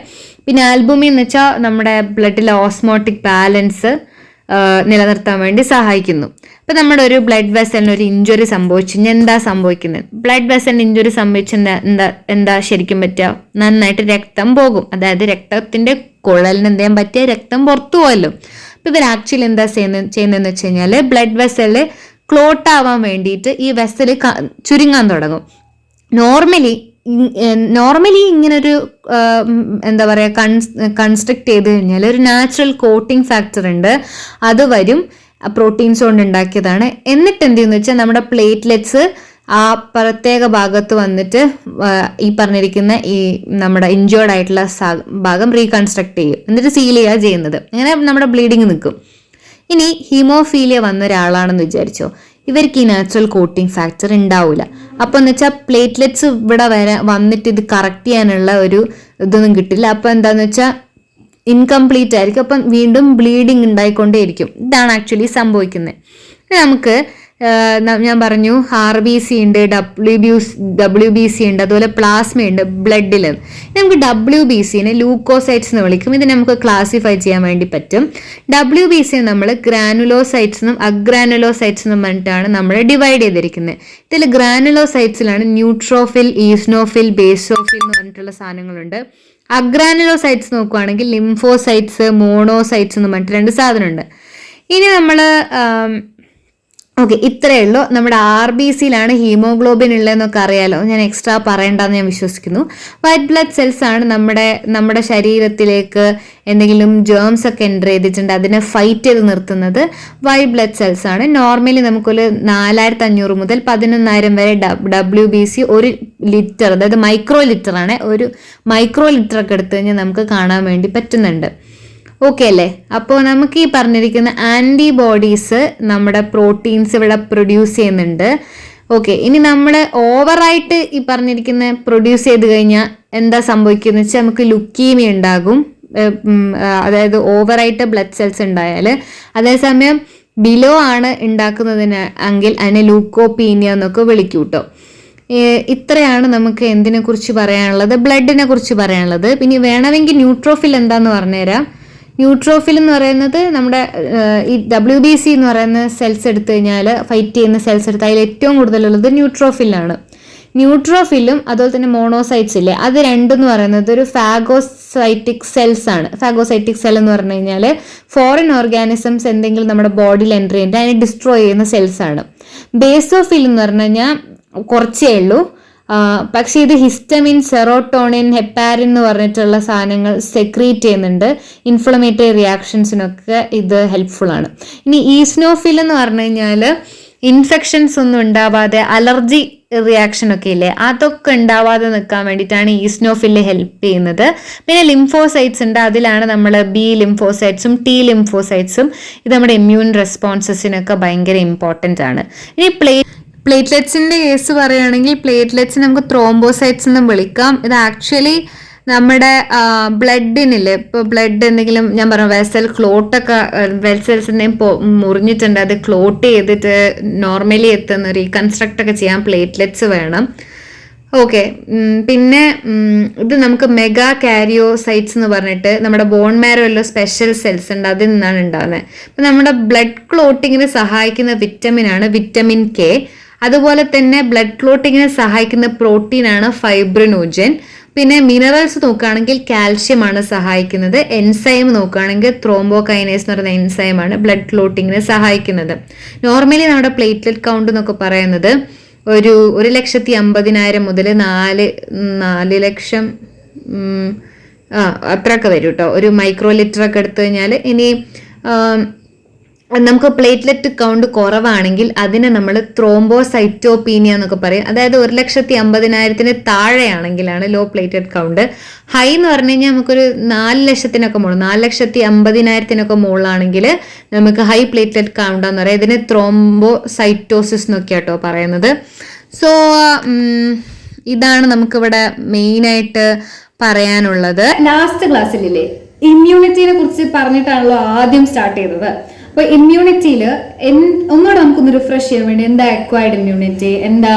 പിന്നെ ആൽബുമിൻ എന്ന് വെച്ചാൽ നമ്മുടെ ബ്ലഡിലെ ഓസ്മോട്ടിക് ബാലൻസ് നിലനിർത്താൻ വേണ്ടി സഹായിക്കുന്നു. ഇപ്പം നമ്മുടെ ഒരു ബ്ലഡ് വെസലിന് ഒരു ഇഞ്ചുറി സംഭവിച്ചു കഴിഞ്ഞാൽ എന്താ സംഭവിക്കുന്നത്? ബ്ലഡ് വെസലിന് ഇഞ്ചുറി സംഭവിച്ചാൽ എന്താ ശരിക്കും പറ്റുക? നന്നായിട്ട് രക്തം പോകും, അതായത് രക്തത്തിന്റെ കുഴലിന് എന്ത് ചെയ്യാൻ പറ്റിയ രക്തം പുറത്തു പോകല്ലോ. അപ്പം ഇവർ ആക്ച്വലി എന്താ ചെയ്യുന്നതെന്ന് വെച്ച് കഴിഞ്ഞാൽ ബ്ലഡ് വെസല് ക്ലോട്ട് ആവാൻ വേണ്ടിയിട്ട് ഈ വെസല് ചുരുങ്ങാൻ തുടങ്ങും. നോർമലി ഇങ്ങനൊരു എന്താ പറയുക കൺസ്ട്രക്ട് ചെയ്ത് കഴിഞ്ഞാൽ ഒരു നാച്ചുറൽ കോട്ടിംഗ് ഫാക്ടർ ഉണ്ട്, അത് വരും, പ്രോട്ടീൻസ് കൊണ്ട് ഉണ്ടാക്കിയതാണ്. എന്നിട്ട് എന്ത് ചെയ്യുന്നു വെച്ചാൽ നമ്മുടെ പ്ലേറ്റ്ലെറ്റ്സ് ആ പ്രത്യേക ഭാഗത്ത് വന്നിട്ട് ഈ പറഞ്ഞിരിക്കുന്ന ഈ നമ്മുടെ ഇഞ്ചേർഡ് ആയിട്ടുള്ള ഭാഗം റീകൺസ്ട്രക്ട് ചെയ്യും, എന്നിട്ട് സീൽ ചെയ്യുക ചെയ്യുന്നത്. അങ്ങനെ നമ്മുടെ ബ്ലീഡിങ് നിൽക്കും. ഇനി ഹീമോഫീലിയ വന്ന ഒരാളാണെന്ന് വിചാരിച്ചോ, ഇവർക്ക് ഈ നാച്ചുറൽ കോട്ടിംഗ് ഫാക്ടർ ഉണ്ടാവില്ല. അപ്പോൾ എന്ന് വെച്ചാൽ പ്ലേറ്റ്ലെറ്റ്സ് ഇവിടെ വന്നിട്ട് ഇത് കറക്റ്റ് ചെയ്യാനുള്ള ഒരു ഇതൊന്നും കിട്ടില്ല. അപ്പോൾ എന്താന്ന് വെച്ചാൽ ഇൻകംപ്ലീറ്റ് ആയിരിക്കും. അപ്പം വീണ്ടും ബ്ലീഡിങ് ഉണ്ടായിക്കൊണ്ടേയിരിക്കും. ഇതാണ് ആക്ച്വലി സംഭവിക്കുന്നത്. നമുക്ക് ഞാൻ പറഞ്ഞു RBC ഉണ്ട്, WBC ഉണ്ട്, അതുപോലെ പ്ലാസ്മ ഉണ്ട് ബ്ലഡിൽ. നമുക്ക് WBCനെ ലൂക്കോസൈറ്റ്സ് എന്ന് വിളിക്കും. ഇത് നമുക്ക് ക്ലാസിഫൈ ചെയ്യാൻ വേണ്ടി പറ്റും. WBC നമ്മൾ ഗ്രാനുലോസൈറ്റ്സ് എന്നും അഗ്രാനുലോസൈറ്റ്സ് എന്നും പറഞ്ഞിട്ടാണ് നമ്മൾ ഡിവൈഡ് ചെയ്തിരിക്കുന്നത്. ഇതിൽ ഗ്രാനുലോസൈറ്റ്സിലാണ് ന്യൂട്രോഫിൽ, ഈസ്നോഫിൽ, ബേസോഫിൽ എന്ന് പറഞ്ഞിട്ടുള്ള സാധനങ്ങളുണ്ട്. അഗ്രാനുലോസൈറ്റ്സ് നോക്കുകയാണെങ്കിൽ ലിംഫോസൈറ്റ്സ്, മോണോസൈറ്റ്സ് എന്ന് പറഞ്ഞിട്ട് 2 സാധനമുണ്ട്. ഇനി നമ്മൾ ഓക്കെ, ഇത്രയേ ഉള്ളൂ. നമ്മുടെ RBCയിലാണ് ഹീമോഗ്ലോബിൻ ഉള്ളതെന്നൊക്കെ അറിയാലോ, ഞാൻ എക്സ്ട്രാ പറയണ്ടെന്ന് ഞാൻ വിശ്വസിക്കുന്നു. വൈറ്റ് ബ്ലഡ് സെൽസ് ആണ് നമ്മുടെ ശരീരത്തിലേക്ക് എന്തെങ്കിലും ജേംസ് ഒക്കെ എൻ്റർ ചെയ്തിട്ടുണ്ട് അതിനെ ഫൈറ്റ് ചെയ്ത് നിർത്തുന്നത് വൈറ്റ് ബ്ലഡ് സെൽസ് ആണ്. നോർമലി നമുക്കൊരു 4500 മുതൽ 11,000 വരെ WBC 1 ലിറ്റർ, അതായത് മൈക്രോ ലിറ്റർ ആണ്. ഒരു മൈക്രോ ലിറ്റർ ഒക്കെ എടുത്തു കഴിഞ്ഞാൽ നമുക്ക് കാണാൻ വേണ്ടി പറ്റുന്നുണ്ട്. ഓക്കെ അല്ലേ? അപ്പോൾ നമുക്ക് ഈ പറഞ്ഞിരിക്കുന്ന ആൻറ്റിബോഡീസ് നമ്മുടെ പ്രോട്ടീൻസ് ഇവിടെ പ്രൊഡ്യൂസ് ചെയ്യുന്നുണ്ട്. ഓക്കെ, ഇനി നമ്മൾ ഓവറായിട്ട് ഈ പറഞ്ഞിരിക്കുന്ന പ്രൊഡ്യൂസ് ചെയ്ത് കഴിഞ്ഞാൽ എന്താ സംഭവിക്കുന്നത് വെച്ചാൽ നമുക്ക് ലുക്കീമിയ ഉണ്ടാകും. അതായത് ഓവറായിട്ട് ബ്ലഡ് സെൽസ് ഉണ്ടായാൽ. അതേസമയം ബിലോ ആണ് ഉണ്ടാക്കുന്നതിന് എങ്കിൽ അതിനെ ലൂക്കോപീനിയ എന്നൊക്കെ വിളിക്കും കേട്ടോ. ഇത്രയാണ് നമുക്ക് എന്തിനെ കുറിച്ച് പറയാനുള്ളത്, ബ്ലഡിനെ കുറിച്ച് പറയാനുള്ളത്. പിന്നെ വേണമെങ്കിൽ ന്യൂട്രോഫിൽ എന്താന്ന് പറഞ്ഞുതരാം. ന്യൂട്രോഫിൽ എന്ന് പറയുന്നത് നമ്മുടെ ഈ WBC എന്ന് പറയുന്ന സെൽസ് എടുത്തു കഴിഞ്ഞാൽ, ഫൈറ്റ് ചെയ്യുന്ന സെൽസ് എടുത്താൽ അതിൽ ഏറ്റവും കൂടുതലുള്ളത് ന്യൂട്രോഫിലാണ്. ന്യൂട്രോഫിലും അതുപോലെ തന്നെ മോണോസൈറ്റ്സ് ഇല്ലേ, അത് രണ്ടെന്ന് പറയുന്നത് ഒരു ഫാഗോസൈറ്റിക് സെൽസ് ആണ്. ഫാഗോസൈറ്റിക് സെൽ എന്ന് പറഞ്ഞു കഴിഞ്ഞാൽ ഫോറിൻ ഓർഗാനിസംസ് എന്തെങ്കിലും നമ്മുടെ ബോഡിയിൽ എൻ്റർ ചെയ്യുന്നത് അതിനെ ഡിസ്ട്രോയ് ചെയ്യുന്ന സെൽസ് ആണ്. ബേസോഫിൽ എന്ന് പറഞ്ഞു കഴിഞ്ഞാൽ കുറച്ചേ ഉള്ളൂ, പക്ഷെ ഇത് ഹിസ്റ്റമിൻ, സെറോട്ടോണിൻ, ഹെപ്പാരിൻ എന്ന് പറഞ്ഞിട്ടുള്ള സാധനങ്ങൾ സെക്രീറ്റ് ചെയ്യുന്നുണ്ട്. ഇൻഫ്ലമേറ്ററി റിയാക്ഷൻസിനൊക്കെ ഇത് ഹെൽപ്ഫുൾ ആണ്. ഇനി ഈസ്നോഫിൽ എന്ന് പറഞ്ഞു കഴിഞ്ഞാൽ ഇൻഫെക്ഷൻസ് ഒന്നും ഉണ്ടാവാതെ അലർജി റിയാക്ഷൻ ഒക്കെ ഇല്ലേ, അതൊക്കെ ഉണ്ടാവാതെ നിൽക്കാൻ വേണ്ടിയിട്ടാണ് ഈസ്നോഫിൽ ഹെൽപ്പ് ചെയ്യുന്നത്. പിന്നെ ലിംഫോസൈറ്റ്സ് ഉണ്ട്, അതിലാണ് നമ്മൾ B ലിംഫോസൈറ്റ്സും T ലിംഫോസൈറ്റ്സും. ഇത് നമ്മുടെ ഇമ്മ്യൂൺ റെസ്പോൺസസിനൊക്കെ ഭയങ്കര ഇമ്പോർട്ടൻ്റ് ആണ്. ഇനി പ്ലേറ്റ്ലെറ്റ്സിന്റെ കേസ് പറയുകയാണെങ്കിൽ പ്ലേറ്റ്ലെറ്റ്സ് നമുക്ക് ത്രോംബോസൈറ്റ്സ് എന്നും വിളിക്കാം. ഇത് ആക്ച്വലി നമ്മുടെ ബ്ലഡിനില്ലേ, ഇപ്പോൾ ബ്ലഡ് എന്തെങ്കിലും ഞാൻ പറഞ്ഞു വെസൽ ക്ലോട്ടൊക്കെ വെസൽസിൻ്റെയും മുറിഞ്ഞിട്ടുണ്ട്, അത് ക്ലോട്ട് ചെയ്തിട്ട് നോർമലി എത്തുന്ന റീകൺസ്ട്രക്റ്റ് ഒക്കെ ചെയ്യാൻ പ്ലേറ്റ്ലെറ്റ്സ് വേണം. ഓക്കെ, പിന്നെ ഇത് നമുക്ക് മെഗാ കാരിയോസൈറ്റ്സ് എന്ന് പറഞ്ഞിട്ട് നമ്മുടെ ബോൺ മാരോയിലുള്ള സ്പെഷ്യൽ സെൽസ് ഉണ്ട്, അതിൽ നിന്നാണ് ഉണ്ടാകുന്നത്. അപ്പം നമ്മുടെ ബ്ലഡ് ക്ലോട്ടിങ്ങിന് സഹായിക്കുന്ന വിറ്റമിനാണ് വിറ്റമിൻ K. അതുപോലെ തന്നെ ബ്ലഡ് ക്ലോട്ടിങ്ങിനെ സഹായിക്കുന്ന പ്രോട്ടീനാണ് ഫൈബ്രിനോജൻ. പിന്നെ മിനറൽസ് നോക്കുകയാണെങ്കിൽ കാൽഷ്യമാണ് സഹായിക്കുന്നത്. എൻസൈം നോക്കുകയാണെങ്കിൽ ത്രോംബോകൈനേസ് എന്ന് പറയുന്ന എൻസൈമാണ് ബ്ലഡ് ക്ലോട്ടിങ്ങിനെ സഹായിക്കുന്നത്. നോർമലി നമ്മുടെ പ്ലേറ്റ്ലെറ്റ് കൗണ്ട് എന്നൊക്കെ പറയുന്നത് ഒരു 1,50,000 മുതൽ 4 ലക്ഷം അത്രയൊക്കെ വരും കേട്ടോ, ഒരു മൈക്രോ ലിറ്റർ ഒക്കെ എടുത്തു കഴിഞ്ഞാൽ. ഇനി നമുക്ക് പ്ലേറ്റ്ലെറ്റ് കൗണ്ട് കുറവാണെങ്കിൽ അതിനെ നമ്മൾ ത്രോംബോസൈറ്റോപീനിയ എന്നൊക്കെ പറയും. അതായത് 1,50,000 താഴെയാണെങ്കിലാണ് ലോ പ്ലേറ്റ്ലെറ്റ് കൗണ്ട്. ഹൈ എന്ന് പറഞ്ഞു കഴിഞ്ഞാൽ നമുക്കൊരു 4 ലക്ഷത്തിനൊക്കെ മുകളിൽ, 4,50,000 മുകളിലാണെങ്കിൽ നമുക്ക് ഹൈ പ്ലേറ്റ്ലെറ്റ് കൗണ്ട് എന്ന് പറയാം. ഇതിന് ത്രോംബോസൈറ്റോസിസ് എന്നൊക്കെയാട്ടോ പറയുന്നത്. സോ ഇതാണ് നമുക്കിവിടെ മെയിനായിട്ട് പറയാനുള്ളത്. ലാസ്റ്റ് ക്ലാസ്സിലില്ലേ ഇമ്മ്യൂണിറ്റിനെ കുറിച്ച് പറഞ്ഞിട്ടാണല്ലോ ആദ്യം സ്റ്റാർട്ട് ചെയ്തത്. അപ്പൊ ഇമ്മ്യൂണിറ്റിയിൽ ഒന്നുകൂടെ നമുക്കൊന്ന് റിഫ്രഷ് ചെയ്യാൻ വേണ്ടി എന്താ അക്വയർഡ് ഇമ്മ്യൂണിറ്റി, എന്താ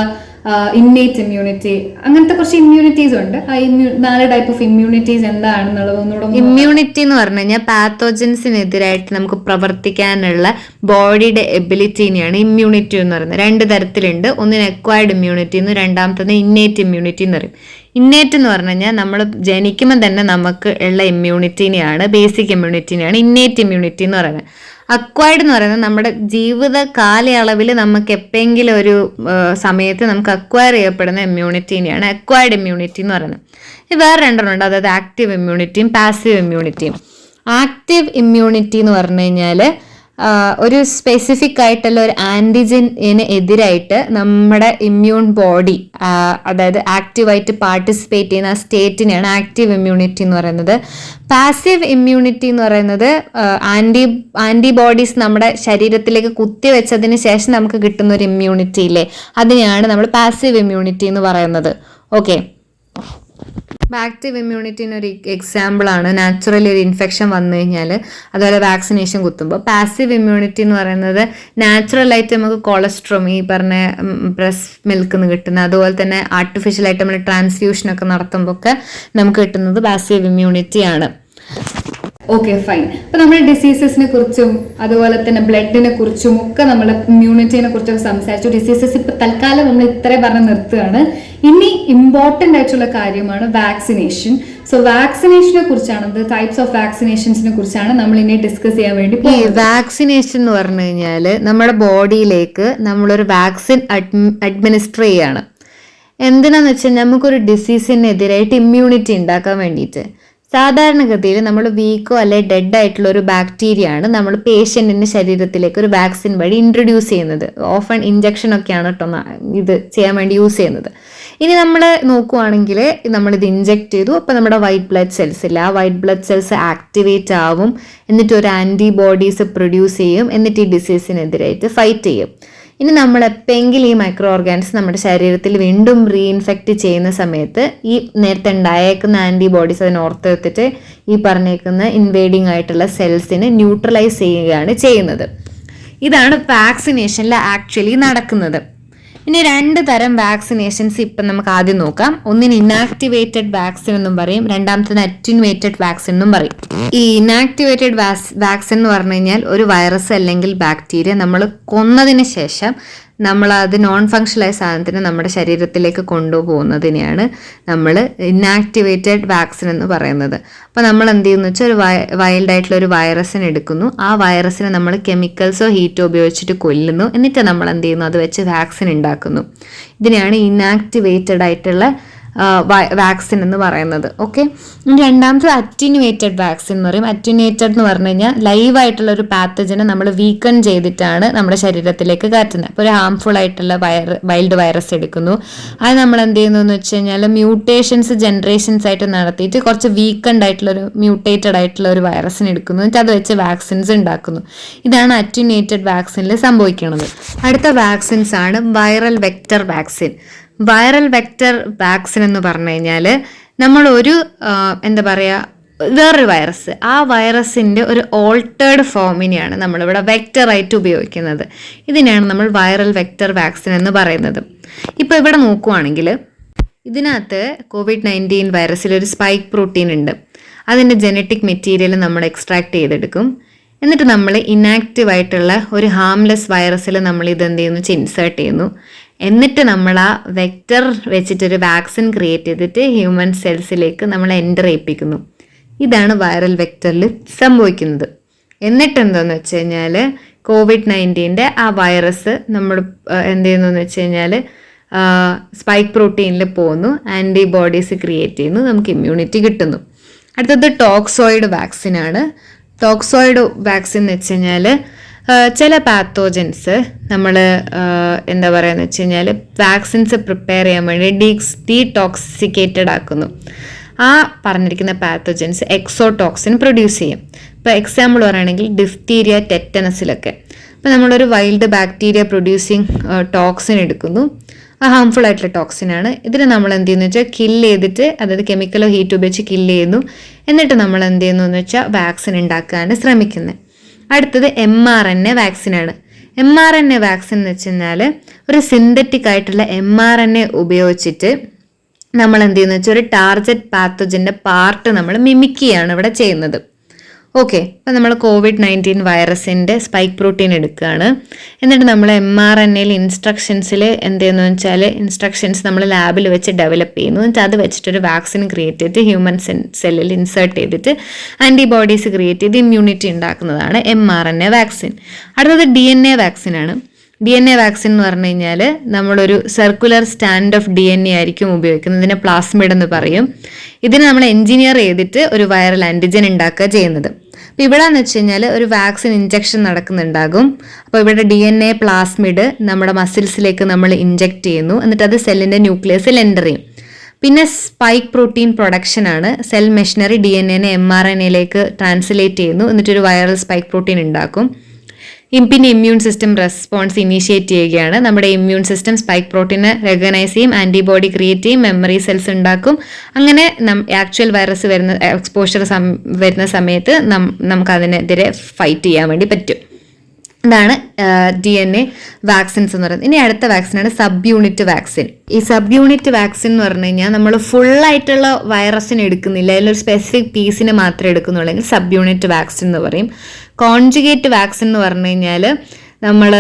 ഇന്നേറ്റ് ഇമ്മ്യൂണിറ്റി, അങ്ങനത്തെ കുറച്ച് ഇമ്മ്യൂണിറ്റീസ് ഉണ്ട്. ആ 4 ടൈപ്പ് ഓഫ് ഇമ്മ്യൂണിറ്റീസ് എന്താണെന്നുള്ളത് ഒന്നുകൂടെ. ഇമ്മ്യൂണിറ്റി എന്ന് പറഞ്ഞു കഴിഞ്ഞാൽ പാത്തോജൻസിനെതിരായിട്ട് നമുക്ക് പ്രവർത്തിക്കാനുള്ള ബോഡിയുടെ എബിലിറ്റിനെയാണ് ഇമ്മ്യൂണിറ്റി എന്ന് പറയുന്നത്. 2 തരത്തിലുണ്ട്. ഒന്നിന് അക്വയർഡ് ഇമ്മ്യൂണിറ്റി എന്നും രണ്ടാമത്തത് ഇന്നേറ്റ് ഇമ്മ്യൂണിറ്റി എന്ന് പറയും. ഇന്നേറ്റ് എന്ന് പറഞ്ഞു കഴിഞ്ഞാൽ നമ്മൾ ജനിക്കുമ്പോൾ തന്നെ നമുക്ക് ഉള്ള ഇമ്മ്യൂണിറ്റിനെയാണ്, ബേസിക് ഇമ്മ്യൂണിറ്റിനെയാണ് ഇന്നേറ്റ് ഇമ്മ്യൂണിറ്റി എന്ന് പറയുന്നത്. അക്വയർഡ് എന്ന് പറയുന്നത് നമ്മുടെ ജീവിത കാലയളവിൽ നമുക്ക് എപ്പോഴെങ്കിലും ഒരു സമയത്ത് നമുക്ക് അക്വയർ ചെയ്യപ്പെടുന്ന ഇമ്മ്യൂണിറ്റിനെയാണ് അക്വയർഡ് ഇമ്മ്യൂണിറ്റി എന്ന് പറയുന്നത്. വേറെ 2 ഉണ്ട്, അതായത് ആക്റ്റീവ് ഇമ്മ്യൂണിറ്റിയും പാസീവ് ഇമ്മ്യൂണിറ്റിയും. ആക്റ്റീവ് ഇമ്മ്യൂണിറ്റി എന്ന് പറഞ്ഞു കഴിഞ്ഞാൽ ഒരു സ്പെസിഫിക് ആയിട്ടുള്ള ഒരു ആൻറ്റിജന് എതിരായിട്ട് നമ്മുടെ ഇമ്മ്യൂൺ ബോഡി അതായത് ആക്റ്റീവായിട്ട് പാർട്ടിസിപ്പേറ്റ് ചെയ്യുന്ന ആ സ്റ്റേറ്റിനെയാണ് ആക്റ്റീവ് ഇമ്മ്യൂണിറ്റി എന്ന് പറയുന്നത്. പാസീവ് ഇമ്മ്യൂണിറ്റി എന്ന് പറയുന്നത് ആൻറ്റിബോഡീസ് നമ്മുടെ ശരീരത്തിലേക്ക് കുത്തിവെച്ചതിന് ശേഷം നമുക്ക് കിട്ടുന്ന ഒരു ഇമ്മ്യൂണിറ്റി ഇല്ലേ, അതിനെയാണ് നമ്മൾ പാസീവ് ഇമ്മ്യൂണിറ്റി എന്ന് പറയുന്നത്. ഓക്കെ. ആക്റ്റീവ് ഇമ്മ്യൂണിറ്റിന് ഒരു എക്സാമ്പിൾ ആണ് നാച്ചുറലി ഒരു ഇൻഫെക്ഷൻ വന്നു കഴിഞ്ഞാൽ അതുപോലെ വാക്സിനേഷൻ കുത്തുമ്പോൾ. പാസീവ് ഇമ്മ്യൂണിറ്റി എന്ന് പറയുന്നത് നാച്ചുറലായിട്ട് നമുക്ക് കൊളസ്ട്രോം ഈ പറഞ്ഞ ബ്രസ്റ്റ് മിൽക്ക് നിന്ന് കിട്ടുന്ന, അതുപോലെ തന്നെ ആർട്ടിഫിഷ്യലായിട്ട് നമ്മൾ ട്രാൻസ്ഫ്യൂഷനൊക്കെ നടത്തുമ്പോൾ ഒക്കെ നമുക്ക് കിട്ടുന്നത് പാസീവ് ഇമ്മ്യൂണിറ്റി ആണ്. Okay, fine. അപ്പൊ നമ്മൾ ഡിസീസസിനെ കുറിച്ചും അതുപോലെ തന്നെ ബ്ലഡിനെ കുറിച്ചും ഒക്കെ നമ്മൾ ഇമ്മ്യൂണിറ്റിനെ കുറിച്ചൊക്കെ സംസാരിച്ചു. ഡിസീസസ് ഇപ്പൊ തൽക്കാലം നമ്മൾ ഇത്രയും പറഞ്ഞ് നിർത്തുകയാണ്. ഇനി ഇമ്പോർട്ടന്റ് ആയിട്ടുള്ള കാര്യമാണ് വാക്സിനേഷൻ. സോ വാക്സിനേഷനെ കുറിച്ചാണ്, ടൈപ്സ് ഓഫ് വാക്സിനേഷൻസിനെ കുറിച്ചാണ് നമ്മൾ ഇനി ഡിസ്കസ് ചെയ്യാൻ വേണ്ടി. ഈ വാക്സിനേഷൻ എന്ന് പറഞ്ഞു കഴിഞ്ഞാൽ നമ്മുടെ ബോഡിയിലേക്ക് നമ്മളൊരു വാക്സിൻ അഡ്മിനിസ്റ്റർ ചെയ്യാണ്. എന്തിനാന്ന് വെച്ചാൽ നമുക്കൊരു ഡിസീസിനെതിരായിട്ട് ഇമ്മ്യൂണിറ്റി ഉണ്ടാക്കാൻ വേണ്ടിയിട്ട്. സാധാരണഗതിയിൽ നമ്മൾ വീക്കോ അല്ലെ ഡെഡ് ആയിട്ടുള്ള ഒരു ബാക്ടീരിയ ആണ് നമ്മൾ പേഷ്യൻറ്റിൻ്റെ ശരീരത്തിലേക്ക് ഒരു വാക്സിൻ വഴി ഇൻട്രൊഡ്യൂസ് ചെയ്യുന്നത്. ഓഫൺ ഇഞ്ചക്ഷൻ ഒക്കെയാണ് കേട്ടോ ഇത് ചെയ്യാൻ വേണ്ടി യൂസ് ചെയ്യുന്നത്. ഇനി നമ്മൾ നോക്കുവാണെങ്കിൽ നമ്മളിത് ഇഞ്ചെക്ട് ചെയ്തു, അപ്പോൾ നമ്മുടെ വൈറ്റ് ബ്ലഡ് സെൽസ് ഇല്ല, ആ വൈറ്റ് ബ്ലഡ് സെൽസ് ആക്ടിവേറ്റ് ആവും, എന്നിട്ട് ഒരു ആൻറ്റിബോഡീസ് പ്രൊഡ്യൂസ് ചെയ്യും, എന്നിട്ട് ഈ ഡിസീസിനെതിരായിട്ട് ഫൈറ്റ് ചെയ്യും. ഇനി നമ്മൾ എപ്പോഴെങ്കിലും ഈ മൈക്രോ ഓർഗാൻസ് നമ്മുടെ ശരീരത്തിൽ വീണ്ടും റീഇൻഫെക്റ്റ് ചെയ്യുന്ന സമയത്ത് ഈ നേരത്തെ ഉണ്ടായേക്കുന്ന ആൻറ്റിബോഡീസ് അതിനെ ഓർത്തെടുത്തിട്ട് ഈ പറഞ്ഞേക്കുന്ന ഇൻവേഡിങ് ആയിട്ടുള്ള സെൽസിനെ ന്യൂട്രലൈസ് ചെയ്യുകയാണ് ചെയ്യുന്നത്. ഇതാണ് വാക്സിനേഷനിൽ ആക്ച്വലി നടക്കുന്നത്. ഇനി 2 തരം വാക്സിനേഷൻസ് ഇപ്പം നമുക്ക് ആദ്യം നോക്കാം. ഒന്നിന് ഇനാക്ടിവേറ്റഡ് വാക്സിൻ എന്നും പറയും, രണ്ടാമത്തേത് അറ്റ്യൂവേറ്റഡ് വാക്സിൻ എന്നും പറയും. ഈ ഇനാക്ടിവേറ്റഡ് വാക്സിൻ എന്ന് പറഞ്ഞു കഴിഞ്ഞാൽ ഒരു വൈറസ് അല്ലെങ്കിൽ ബാക്ടീരിയ നമ്മൾ കൊന്നതിന് ശേഷം നമ്മൾ അത് നോൺ ഫങ്ഷണലായ സാധനത്തിന് നമ്മുടെ ശരീരത്തിലേക്ക് കൊണ്ടുപോകുന്നതിനെയാണ് നമ്മൾ ഇനാക്ടിവേറ്റഡ് വാക്സിൻ എന്ന് പറയുന്നത്. അപ്പോൾ നമ്മൾ എന്ത് ചെയ്യുന്നു വെച്ചാൽ ഒരു വൈൽഡ് ആയിട്ടുള്ള ഒരു വൈറസിനെ എടുക്കുന്നു, ആ വൈറസിനെ നമ്മൾ കെമിക്കൽസോ ഹീറ്റോ ഉപയോഗിച്ചിട്ട് കൊല്ലുന്നു, എന്നിട്ട് നമ്മൾ എന്ത് ചെയ്യുന്നു അത് വെച്ച് വാക്സിൻ ഉണ്ടാക്കുന്നു. ഇതിനെയാണ് ഇനാക്ടിവേറ്റഡ് ആയിട്ടുള്ള വാക്സിൻ എന്ന് പറയുന്നത്. ഓക്കെ, രണ്ടാമത് അറ്റ്യൂവേറ്റഡ് വാക്സിൻ എന്ന് പറയും. അറ്റ്യൂവേറ്റഡ് എന്ന് പറഞ്ഞു കഴിഞ്ഞാൽ ലൈവായിട്ടുള്ള ഒരു പാത്തജനെ നമ്മൾ വീക്കൺ ചെയ്തിട്ടാണ് നമ്മുടെ ശരീരത്തിലേക്ക് കയറ്റുന്നത്. അപ്പോൾ ഒരു ഹാംഫുൾ ആയിട്ടുള്ള വൈൽഡ് വൈറസ് എടുക്കുന്നു, അത് നമ്മൾ എന്ത് ചെയ്യുന്നു എന്ന് വെച്ച് കഴിഞ്ഞാൽ മ്യൂട്ടേഷൻസ് ജനറേഷൻസ് ആയിട്ട് നടത്തിയിട്ട് കുറച്ച് വീക്കൻഡ് ആയിട്ടുള്ള ഒരു മ്യൂട്ടേറ്റഡ് ആയിട്ടുള്ള ഒരു വൈറസിന് എടുക്കുന്നു, എന്നിട്ട് അത് വെച്ച് വാക്സിൻസ് ഉണ്ടാക്കുന്നു. ഇതാണ് അറ്റ്യൂവേറ്റഡ് വാക്സിനിൽ സംഭവിക്കുന്നത്. അടുത്ത വാക്സിൻസ് ആണ് viral vector vaccine. Viral vector vaccine എന്ന് പറഞ്ഞു കഴിഞ്ഞാൽ നമ്മളൊരു എന്താ പറയുക വേറൊരു വൈറസ്, ആ വൈറസിൻ്റെ ഒരു ഓൾട്ടേർഡ് ഫോമിനെയാണ് നമ്മളിവിടെ വെക്റ്ററായിട്ട് ഉപയോഗിക്കുന്നത്. ഇതിനെയാണ് നമ്മൾ വൈറൽ വെക്റ്റർ വാക്സിൻ എന്ന് പറയുന്നത്. ഇപ്പോൾ ഇവിടെ നോക്കുവാണെങ്കിൽ ഇതിനകത്ത് COVID-19 വൈറസിൽ ഒരു സ്പൈക്ക് പ്രോട്ടീൻ ഉണ്ട്. അതിൻ്റെ ജനറ്റിക് മെറ്റീരിയൽ നമ്മൾ എക്സ്ട്രാക്ട് ചെയ്തെടുക്കും, എന്നിട്ട് നമ്മൾ ഇനാക്റ്റീവ് ആയിട്ടുള്ള ഒരു ഹാംലെസ് വൈറസിൽ നമ്മൾ ഇതെന്ത് ചെയ്യുന്നു ഇൻസേർട്ട് ചെയ്യുന്നു, എന്നിട്ട് നമ്മൾ ആ വെക്റ്റർ വെച്ചിട്ടൊരു വാക്സിൻ ക്രിയേറ്റ് ചെയ്തിട്ട് ഹ്യൂമൻ സെൽസിലേക്ക് നമ്മൾ എൻ്റർ ചെയ്യിപ്പിക്കുന്നു. ഇതാണ് വൈറൽ വെക്റ്ററിൽ സംഭവിക്കുന്നത്. എന്നിട്ട് എന്താണെന്ന് വെച്ച് കഴിഞ്ഞാൽ COVID-19 ആ വൈറസ് നമ്മൾ എന്ത് ചെയ്യുന്നു എന്ന് വെച്ച് കഴിഞ്ഞാൽ സ്പൈക്ക് പ്രോട്ടീനിൽ പോകുന്നു, ആൻറ്റിബോഡീസ് ക്രിയേറ്റ് ചെയ്യുന്നു, നമുക്ക് ഇമ്മ്യൂണിറ്റി കിട്ടുന്നു. അടുത്തത് ടോക്സോയിഡ് വാക്സിനാണ്. ടോക്സോയിഡ് വാക്സിൻ എന്ന് വെച്ച് കഴിഞ്ഞാൽ ചില പാത്തോജൻസ് നമ്മൾ എന്താ പറയുക വെച്ച് കഴിഞ്ഞാൽ വാക്സിൻസ് പ്രിപ്പയർ ചെയ്യാൻ വേണ്ടി ഡീടോക്സിക്കേറ്റഡ് ആക്കുന്നു. ആ പറഞ്ഞിരിക്കുന്ന പാത്തോജൻസ് എക്സോടോക്സിൻ പ്രൊഡ്യൂസ് ചെയ്യും. ഇപ്പോൾ എക്സാമ്പിൾ പറയുകയാണെങ്കിൽ ഡിഫ്തീരിയ, ടെറ്റനസിലൊക്കെ. അപ്പോൾ നമ്മളൊരു വൈൽഡ് ബാക്ടീരിയ പ്രൊഡ്യൂസിങ് ടോക്സിൻ എടുക്കുന്നു, ഹാംഫുൾ ആയിട്ടുള്ള ടോക്സിനാണ്. ഇതിന് നമ്മൾ എന്ത് ചെയ്യുന്നു വെച്ചാൽ കില്ല് ചെയ്തിട്ട്, അതായത് കെമിക്കലോ ഹീറ്റ് ഉപയോഗിച്ച് കില്ല് ചെയ്യുന്നു, എന്നിട്ട് നമ്മൾ എന്ത് ചെയ്യുന്നു എന്ന് വെച്ചാൽ വാക്സിൻ ഉണ്ടാക്കാനാണ് ശ്രമിക്കുന്നത്. അടുത്തത് mRNA വാക്സിനാണ്. mRNA വാക്സിൻ എന്ന് വെച്ച് കഴിഞ്ഞാൽ ഒരു സിന്തറ്റിക് ആയിട്ടുള്ള mRNA ഉപയോഗിച്ചിട്ട് നമ്മൾ എന്ത് ചെയ്യുന്നത് വെച്ചാൽ ഒരു ടാർഗറ്റ് പാത്തോജൻ്റെ പാർട്ട് നമ്മൾ മിമിക് ചെയ്യാണ് ഇവിടെ ചെയ്യുന്നത്. ഓക്കെ, അപ്പം നമ്മൾ COVID-19 വൈറസിൻ്റെ സ്പൈക്ക് പ്രോട്ടീൻ എടുക്കുകയാണ്, എന്നിട്ട് നമ്മൾ mRNA ഇൻസ്ട്രക്ഷൻസിൽ എന്ത് ചെയ്യുന്നു വെച്ചാൽ ഇൻസ്ട്രക്ഷൻസ് നമ്മൾ ലാബിൽ വെച്ച് ഡെവലപ്പ് ചെയ്യുന്നു, എന്നിട്ട് അത് വെച്ചിട്ടൊരു വാക്സിൻ ക്രിയേറ്റ് ചെയ്തിട്ട് ഹ്യൂമൻ സെല്ലിൽ ഇൻസേർട്ട് ചെയ്തിട്ട് ആൻറ്റിബോഡീസ് ക്രിയേറ്റ് ചെയ്ത് ഇമ്മ്യൂണിറ്റി ഉണ്ടാക്കുന്നതാണ് mRNA വാക്സിൻ. അടുത്തത് DNA വാക്സിനാണ്. DNA വാക്സിൻ എന്ന് പറഞ്ഞു കഴിഞ്ഞാൽ നമ്മളൊരു സർക്കുലർ സ്റ്റാൻഡ് ഓഫ് DNA ആയിരിക്കും ഉപയോഗിക്കുന്നത്. ഇതിനെ പ്ലാസ്മിഡ് എന്ന് പറയും. ഇതിനെ നമ്മൾ എൻജിനീയർ ചെയ്തിട്ട് ഒരു വൈറൽ ആൻറ്റിജൻ ഉണ്ടാക്കുക ചെയ്യുന്നത്. അപ്പോൾ ഇവിടെ എന്ന് വെച്ച് കഴിഞ്ഞാൽ ഒരു വാക്സിൻ ഇഞ്ചക്ഷൻ നടക്കുന്നുണ്ടാകും. അപ്പോൾ ഇവിടെ DNA പ്ലാസ്മിഡ് നമ്മുടെ മസിൽസിലേക്ക് നമ്മൾ ഇഞ്ചെക്ട് ചെയ്യുന്നു, എന്നിട്ട് അത് സെല്ലിൻ്റെ ന്യൂക്ലിയസിൽ എൻ്റർ ചെയ്യും. പിന്നെ സ്പൈക്ക് പ്രോട്ടീൻ പ്രൊഡക്ഷൻ ആണ്. Cell machinery DNA mRNA translate ചെയ്യുന്നു, എന്നിട്ടൊരു വൈറൽ സ്പൈക്ക് പ്രോട്ടീൻ ഉണ്ടാക്കും. പിന്നെ ഇമ്മ്യൂൺ സിസ്റ്റം റെസ്പോൺസ് ഇനീഷ്യേറ്റ് ചെയ്യുകയാണ്. നമ്മുടെ ഇമ്മ്യൂൺ സിസ്റ്റം സ്പൈക്ക് പ്രോട്ടീനെ റെക്കഗ്നൈസ് ചെയ്യും, ആന്റിബോഡി ക്രിയേറ്റ് ചെയ്യും, മെമ്മറി സെൽസ് ഉണ്ടാക്കും. അങ്ങനെ ആക്ച്വൽ വൈറസ് വരുന്ന എക്സ്പോഷർ വരുന്ന സമയത്ത് നമുക്ക് അതിനെതിരെ ഫൈറ്റ് ചെയ്യാൻ വേണ്ടി പറ്റും. ഇതാണ് DNA വാക്സിൻസ് എന്ന് പറയുന്നത്. ഇനി അടുത്ത വാക്സിനാണ് സബ് യൂണിറ്റ് വാക്സിൻ. ഈ സബ് യൂണിറ്റ് വാക്സിൻ എന്ന് പറഞ്ഞു കഴിഞ്ഞാൽ നമ്മൾ ഫുള്ളായിട്ടുള്ള വൈറസിന് എടുക്കുന്നില്ല, അതിലൊരു സ്പെസിഫിക് പീസിന് മാത്രമേ എടുക്കുന്നുള്ളൂ, എങ്കിൽ സബ് യൂണിറ്റ് വാക്സിൻ എന്ന് പറയും. കോൺജുഗേറ്റ് വാക്സിൻ എന്ന് പറഞ്ഞു കഴിഞ്ഞാൽ നമ്മൾ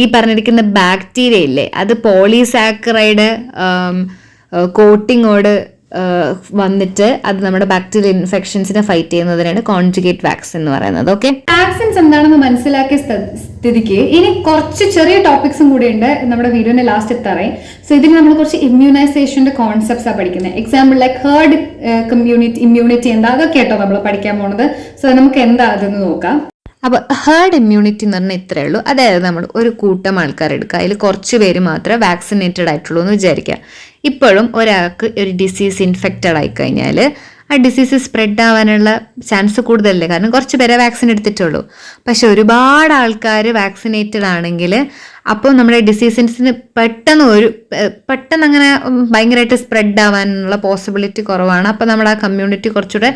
ഈ പറഞ്ഞിരിക്കുന്ന ബാക്ടീരിയ ഇല്ലേ, അത് പോളിസാക്കറൈഡ് കോട്ടിങ്ങോട് വന്നിട്ട് അത് നമ്മുടെ ബാക്ടീരിയൽ ഇൻഫെക്ഷൻസിനെ ഫൈറ്റ് ചെയ്യുന്നതിനാണ് കോൺജുഗേറ്റ് വാക്സിൻ എന്ന് പറയുന്നത്. ഓക്കെ, വാക്സിൻസ് എന്താണെന്ന് മനസ്സിലാക്കിയ സ്ഥിതിക്ക് ഇനി കുറച്ച് ചെറിയ ടോപ്പിക്സും കൂടി ഉണ്ട് നമ്മുടെ വീഡിയോന്റെ ലാസ്റ്റ് എത്താറായി. സോ ഇതിൽ നമ്മൾ കുറച്ച് ഇമ്മ്യൂണൈസേഷന്റെ കോൺസെപ്റ്റ്സ് ആണ് പഠിക്കുന്നത്. എക്സാമ്പിൾ ലൈക്ക് ഹേർഡ് ഇമ്മ്യൂണിറ്റി എന്താ, അതൊക്കെ കേട്ടോ നമ്മൾ പഠിക്കാൻ പോണത്. സോ നമുക്ക് എന്താ അതെന്ന് നോക്കാം. അപ്പോൾ ഹേർഡ് ഇമ്മ്യൂണിറ്റി എന്ന് പറഞ്ഞാൽ ഇത്രയേ ഉള്ളൂ. അതായത് നമ്മൾ ഒരു കൂട്ടം ആൾക്കാർ എടുക്കുക, അതിൽ കുറച്ച് പേര് മാത്രമേ വാക്സിനേറ്റഡ് ആയിട്ടുള്ളൂ എന്ന് വിചാരിക്കുക. ഇപ്പോഴും ഒരാൾക്ക് ഒരു ഡിസീസ് ഇൻഫെക്റ്റഡ് ആയിക്കഴിഞ്ഞാൽ ആ ഡിസീസ് സ്പ്രെഡ് ആവാനുള്ള ചാൻസ് കൂടുതലല്ലേ, കാരണം കുറച്ച് പേരെ വാക്സിൻ എടുത്തിട്ടുള്ളൂ. പക്ഷെ ഒരുപാട് ആൾക്കാർ വാക്സിനേറ്റഡ് ആണെങ്കിൽ അപ്പോൾ നമ്മുടെ ഡിസീസിന് പെട്ടെന്ന് അങ്ങനെ ഭയങ്കരമായിട്ട് സ്പ്രെഡ് ആവാനുള്ള പോസിബിലിറ്റി കുറവാണ്. അപ്പോൾ നമ്മുടെ ആ കമ്മ്യൂണിറ്റി കുറച്ചുകൂടെ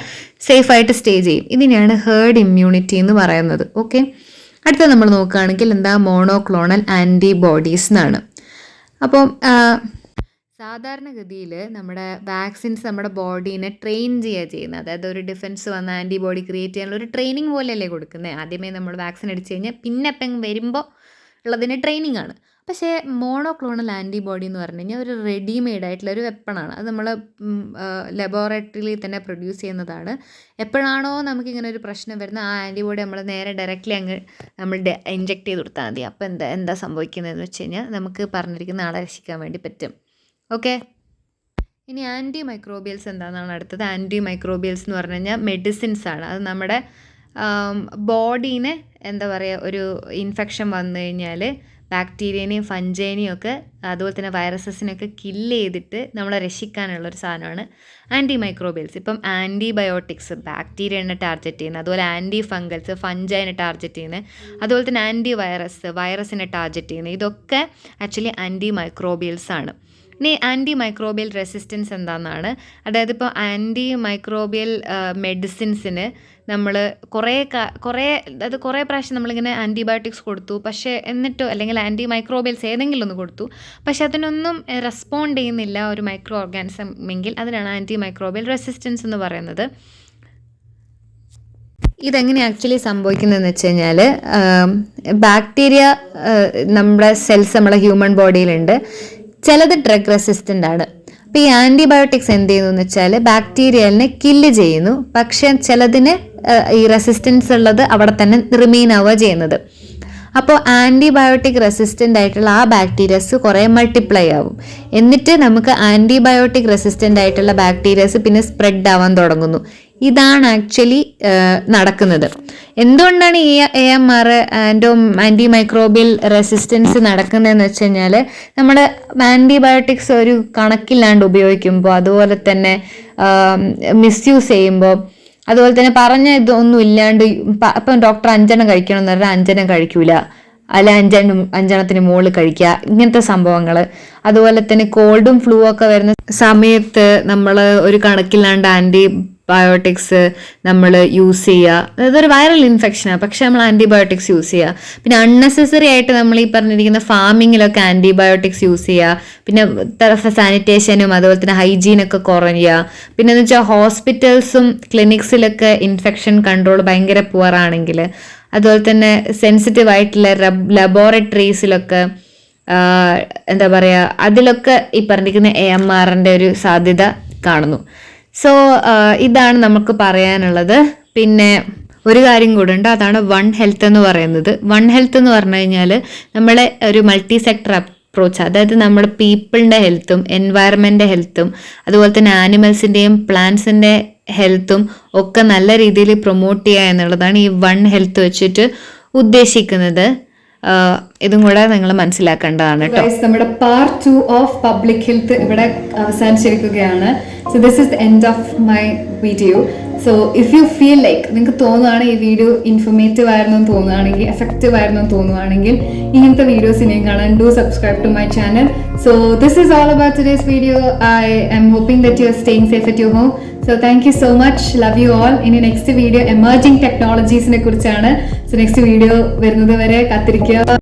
സേഫായിട്ട് സ്റ്റേ ചെയ്യും. ഇതിനെയാണ് ഹേർഡ് ഇമ്മ്യൂണിറ്റി എന്ന് പറയുന്നത്. ഓക്കെ, അടുത്ത നമ്മൾ നോക്കുകയാണെങ്കിൽ എന്താ, മോണോക്ലോണൽ ആൻറ്റിബോഡീസ് എന്നാണ്. അപ്പം സാധാരണഗതിയിൽ നമ്മുടെ വാക്സിൻസ് നമ്മുടെ ബോഡീനെ ട്രെയിൻ ചെയ്യുന്നത്, അതായത് ഒരു ഡിഫൻസ് വന്ന ആൻറ്റിബോഡി ക്രിയേറ്റ് ചെയ്യാനുള്ള ഒരു ട്രെയിനിങ് പോലെയല്ലേ കൊടുക്കുന്നത്. ആദ്യമേ നമ്മൾ വാക്സിൻ അടിച്ചു കഴിഞ്ഞാൽ പിന്നെ ഇപ്പം വരുമ്പോൾ ഉള്ളതിന് ട്രെയിനിങ് ആണ്. പക്ഷേ മോണോക്ലോണൽ ആൻറ്റിബോഡി എന്ന് പറഞ്ഞു കഴിഞ്ഞാൽ ഒരു റെഡിമെയ്ഡ് ആയിട്ടുള്ള ഒരു വെപ്പണാണ്. അത് നമ്മൾ ലബോറട്ടറിയിൽ തന്നെ പ്രൊഡ്യൂസ് ചെയ്യുന്നതാണ്. എപ്പോഴാണോ നമുക്കിങ്ങനെ ഒരു പ്രശ്നം വരുന്നത്, ആ ആൻറ്റിബോഡി നമ്മൾ നേരെ ഡയറക്റ്റ്ലി അങ്ങ് നമ്മൾ ഇഞ്ചെക്ട് ചെയ്ത് കൊടുത്താൽ മതി. അപ്പോൾ എന്താ സംഭവിക്കുന്നതെന്ന് വെച്ച് കഴിഞ്ഞാൽ നമുക്ക് പറഞ്ഞിരിക്കുന്ന ആളെ രക്ഷിക്കാൻ വേണ്ടി പറ്റും. ഓക്കെ, ഇനി ആൻറ്റി മൈക്രോബിയൽസ് എന്താണെന്നാണ് അടുത്തത്. ആൻറ്റി മൈക്രോബിയൽസ് എന്ന് പറഞ്ഞു കഴിഞ്ഞാൽ മെഡിസിൻസ് ആണ്. അത് നമ്മുടെ ബോഡീനെ എന്താ പറയുക, ഒരു ഇൻഫെക്ഷൻ വന്നു കഴിഞ്ഞാൽ ബാക്ടീരിയനെയും ഫഞ്ചൈനെയും ഒക്കെ അതുപോലെ തന്നെ വൈറസസിനെയൊക്കെ കില്ല് ചെയ്തിട്ട് നമ്മളെ രക്ഷിക്കാനുള്ളൊരു സാധനമാണ് ആൻറ്റി മൈക്രോബിയൽസ്. ഇപ്പം ആൻറ്റിബയോട്ടിക്സ് ബാക്ടീരിയനെ ടാർഗറ്റ് ചെയ്യുന്നത്, അതുപോലെ ആൻറ്റി ഫംഗൽസ് ഫഞ്ചൈനെ ടാർഗറ്റ് ചെയ്യുന്നത്, അതുപോലെ തന്നെ ആൻറ്റി വൈറസിനെ ടാർഗറ്റ് ചെയ്യുന്നത്, ഇതൊക്കെ ആക്ച്വലി ആൻറ്റി മൈക്രോബിയൽസ് ആണ്. ഇനി ആൻറ്റി മൈക്രോബിയൽ റെസിസ്റ്റൻസ് എന്താണെന്നാണ്. അതായത് ഇപ്പോൾ ആൻറ്റി മൈക്രോബിയൽ മെഡിസിൻസിന് നമ്മൾ കുറേ പ്രാവശ്യം നമ്മളിങ്ങനെ ആൻറ്റിബയോട്ടിക്സ് കൊടുത്തു, പക്ഷേ എന്നിട്ടോ അല്ലെങ്കിൽ ആൻറ്റി മൈക്രോബിയൽസ് ഏതെങ്കിലും ഒന്ന് കൊടുത്തു, പക്ഷെ അതിനൊന്നും റെസ്പോണ്ട് ചെയ്യുന്നില്ല ഒരു മൈക്രോ ഓർഗാനിസം എങ്കിൽ അതിനാണ് ആൻറ്റി മൈക്രോബിയൽ റെസിസ്റ്റൻസ് എന്ന് പറയുന്നത്. ഇതെങ്ങനെ ആക്ച്വലി സംഭവിക്കുന്നതെന്ന് വെച്ച് കഴിഞ്ഞാൽ, ബാക്ടീരിയ നമ്മുടെ സെൽസ് നമ്മളെ ഹ്യൂമൻ ബോഡിയിലുണ്ട്, ചിലത് ഡ്രഗ് റെസിസ്റ്റൻ്റ് ആണ്. അപ്പോൾ ഈ ആൻറ്റിബയോട്ടിക്സ് എന്ത് ചെയ്യുന്നു എന്ന് വെച്ചാൽ ബാക്ടീരിയലിനെ കില്ല് ചെയ്യുന്നു, പക്ഷേ ചിലതിന് ഈ റെസിസ്റ്റൻസ് ഉള്ളത് അവിടെ തന്നെ റിമെയിൻ ആവുക ചെയ്യുന്നത്. അപ്പോൾ ആൻറ്റിബയോട്ടിക് റെസിസ്റ്റൻ്റ് ആയിട്ടുള്ള ആ ബാക്ടീരിയസ് കുറേ മൾട്ടിപ്ലൈ ആവും. എന്നിട്ട് നമുക്ക് ആൻറ്റിബയോട്ടിക് റെസിസ്റ്റൻ്റ് ആയിട്ടുള്ള ബാക്ടീരിയസ് പിന്നെ സ്പ്രെഡ് ആവാൻ തുടങ്ങുന്നു. ഇതാണ് ആക്ച്വലി നടക്കുന്നത്. എന്തുകൊണ്ടാണ് ഈ AMR ആൻറ്റി മൈക്രോബിയൽ റെസിസ്റ്റൻസ് നടക്കുന്നതെന്ന് വെച്ച് കഴിഞ്ഞാൽ, നമ്മുടെ ആൻറ്റിബയോട്ടിക്സ് ഒരു കണക്കില്ലാണ്ട് ഉപയോഗിക്കുമ്പോൾ, അതുപോലെ തന്നെ മിസ്യൂസ് ചെയ്യുമ്പോൾ, അതുപോലെ തന്നെ പറഞ്ഞ ഇതൊന്നും ഇല്ലാണ്ട് ഇപ്പം ഡോക്ടർ 5 എണ്ണം കഴിക്കണം എന്ന് പറഞ്ഞാൽ 5 എണ്ണം കഴിക്കൂല, അല്ല 5 എണ്ണത്തിന് മുകളിൽ കഴിക്കുക, ഇങ്ങനത്തെ സംഭവങ്ങൾ. അതുപോലെ തന്നെ കോൾഡും ഫ്ലൂ ഒക്കെ വരുന്ന സമയത്ത് നമ്മൾ ഒരു കണക്കില്ലാണ്ട് ആൻറ്റിബയോട്ടിക്സ് നമ്മൾ യൂസ് ചെയ്യുക. അതൊരു വൈറൽ ഇൻഫെക്ഷനാണ്, പക്ഷെ നമ്മൾ ആൻറ്റിബയോട്ടിക്സ് യൂസ് ചെയ്യുക. പിന്നെ അൺനെസസറി ആയിട്ട് നമ്മൾ ഈ പറഞ്ഞിരിക്കുന്ന ഫാമിങ്ങിലൊക്കെ ആൻറ്റിബയോട്ടിക്സ് യൂസ് ചെയ്യുക. പിന്നെ സാനിറ്റേഷനും അതുപോലെ തന്നെ ഹൈജീനൊക്കെ കുറയുക. പിന്നെ എന്ന് വെച്ചാൽ ഹോസ്പിറ്റൽസും ക്ലിനിക്സിലൊക്കെ ഇൻഫെക്ഷൻ കൺട്രോൾ ഭയങ്കര പുവറാണെങ്കിൽ, അതുപോലെ തന്നെ സെൻസിറ്റീവ് ആയിട്ടുള്ള ലബോറട്ടറീസിലൊക്കെ എന്താ പറയുക, അതിലൊക്കെ ഈ പറഞ്ഞിരിക്കുന്ന AMRൻ്റെ ഒരു സാധ്യത കാണുന്നു. സോ ഇതാണ് നമുക്ക് പറയാനുള്ളത്. പിന്നെ ഒരു കാര്യം കൂടെ ഉണ്ട്, അതാണ് വൺ ഹെൽത്ത് എന്ന് പറയുന്നത്. വൺ ഹെൽത്ത് എന്ന് പറഞ്ഞു കഴിഞ്ഞാൽ നമ്മളെ ഒരു മൾട്ടി സെക്ടർ അപ്രോച്ച്, അതായത് നമ്മുടെ പീപ്പിളിൻ്റെ ഹെൽത്തും എൻവയറമെൻ്റ് ഹെൽത്തും അതുപോലെ തന്നെ ആനിമൽസിൻ്റെയും പ്ലാന്റ്സിൻ്റെ ഹെൽത്തും ഒക്കെ നല്ല രീതിയിൽ പ്രൊമോട്ട് ചെയ്യുക എന്നുള്ളതാണ് ഈ വൺ ഹെൽത്ത് വെച്ചിട്ട് ഉദ്ദേശിക്കുന്നത്. ഇതും കൂടെ നിങ്ങൾ മനസ്സിലാക്കേണ്ടതാണ് കേട്ടോ. നമ്മുടെ പാർട്ട് 2 ഓഫ് പബ്ലിക് ഹെൽത്ത് ഇവിടെ അവസാനിച്ചിരിക്കുകയാണ്. So this is the end of my video. So if you feel like നിങ്ങൾക്ക് തോന്നുകയാണ് ഈ വീഡിയോ ഇൻഫോർമേറ്റീവ് ആയിരുന്നു എന്ന് തോന്നുകയാണെങ്കിൽ എഫക്റ്റീവ് ആയിരുന്നു എന്ന് തോന്നുകയാണെങ്കിൽ ഇങ്ങനത്തെ വീഡിയോസ് ഇനിയും കാണാൻ do subscribe to my channel. So this is all about today's video. I am hoping that you are staying safe at your home. So thank you so much, love you all. ഇനി next video emerging ടെക്നോളജീസിനെ കുറിച്ചാണ്. So next video വരുന്നത് വരെ കാത്തിരിക്കുക.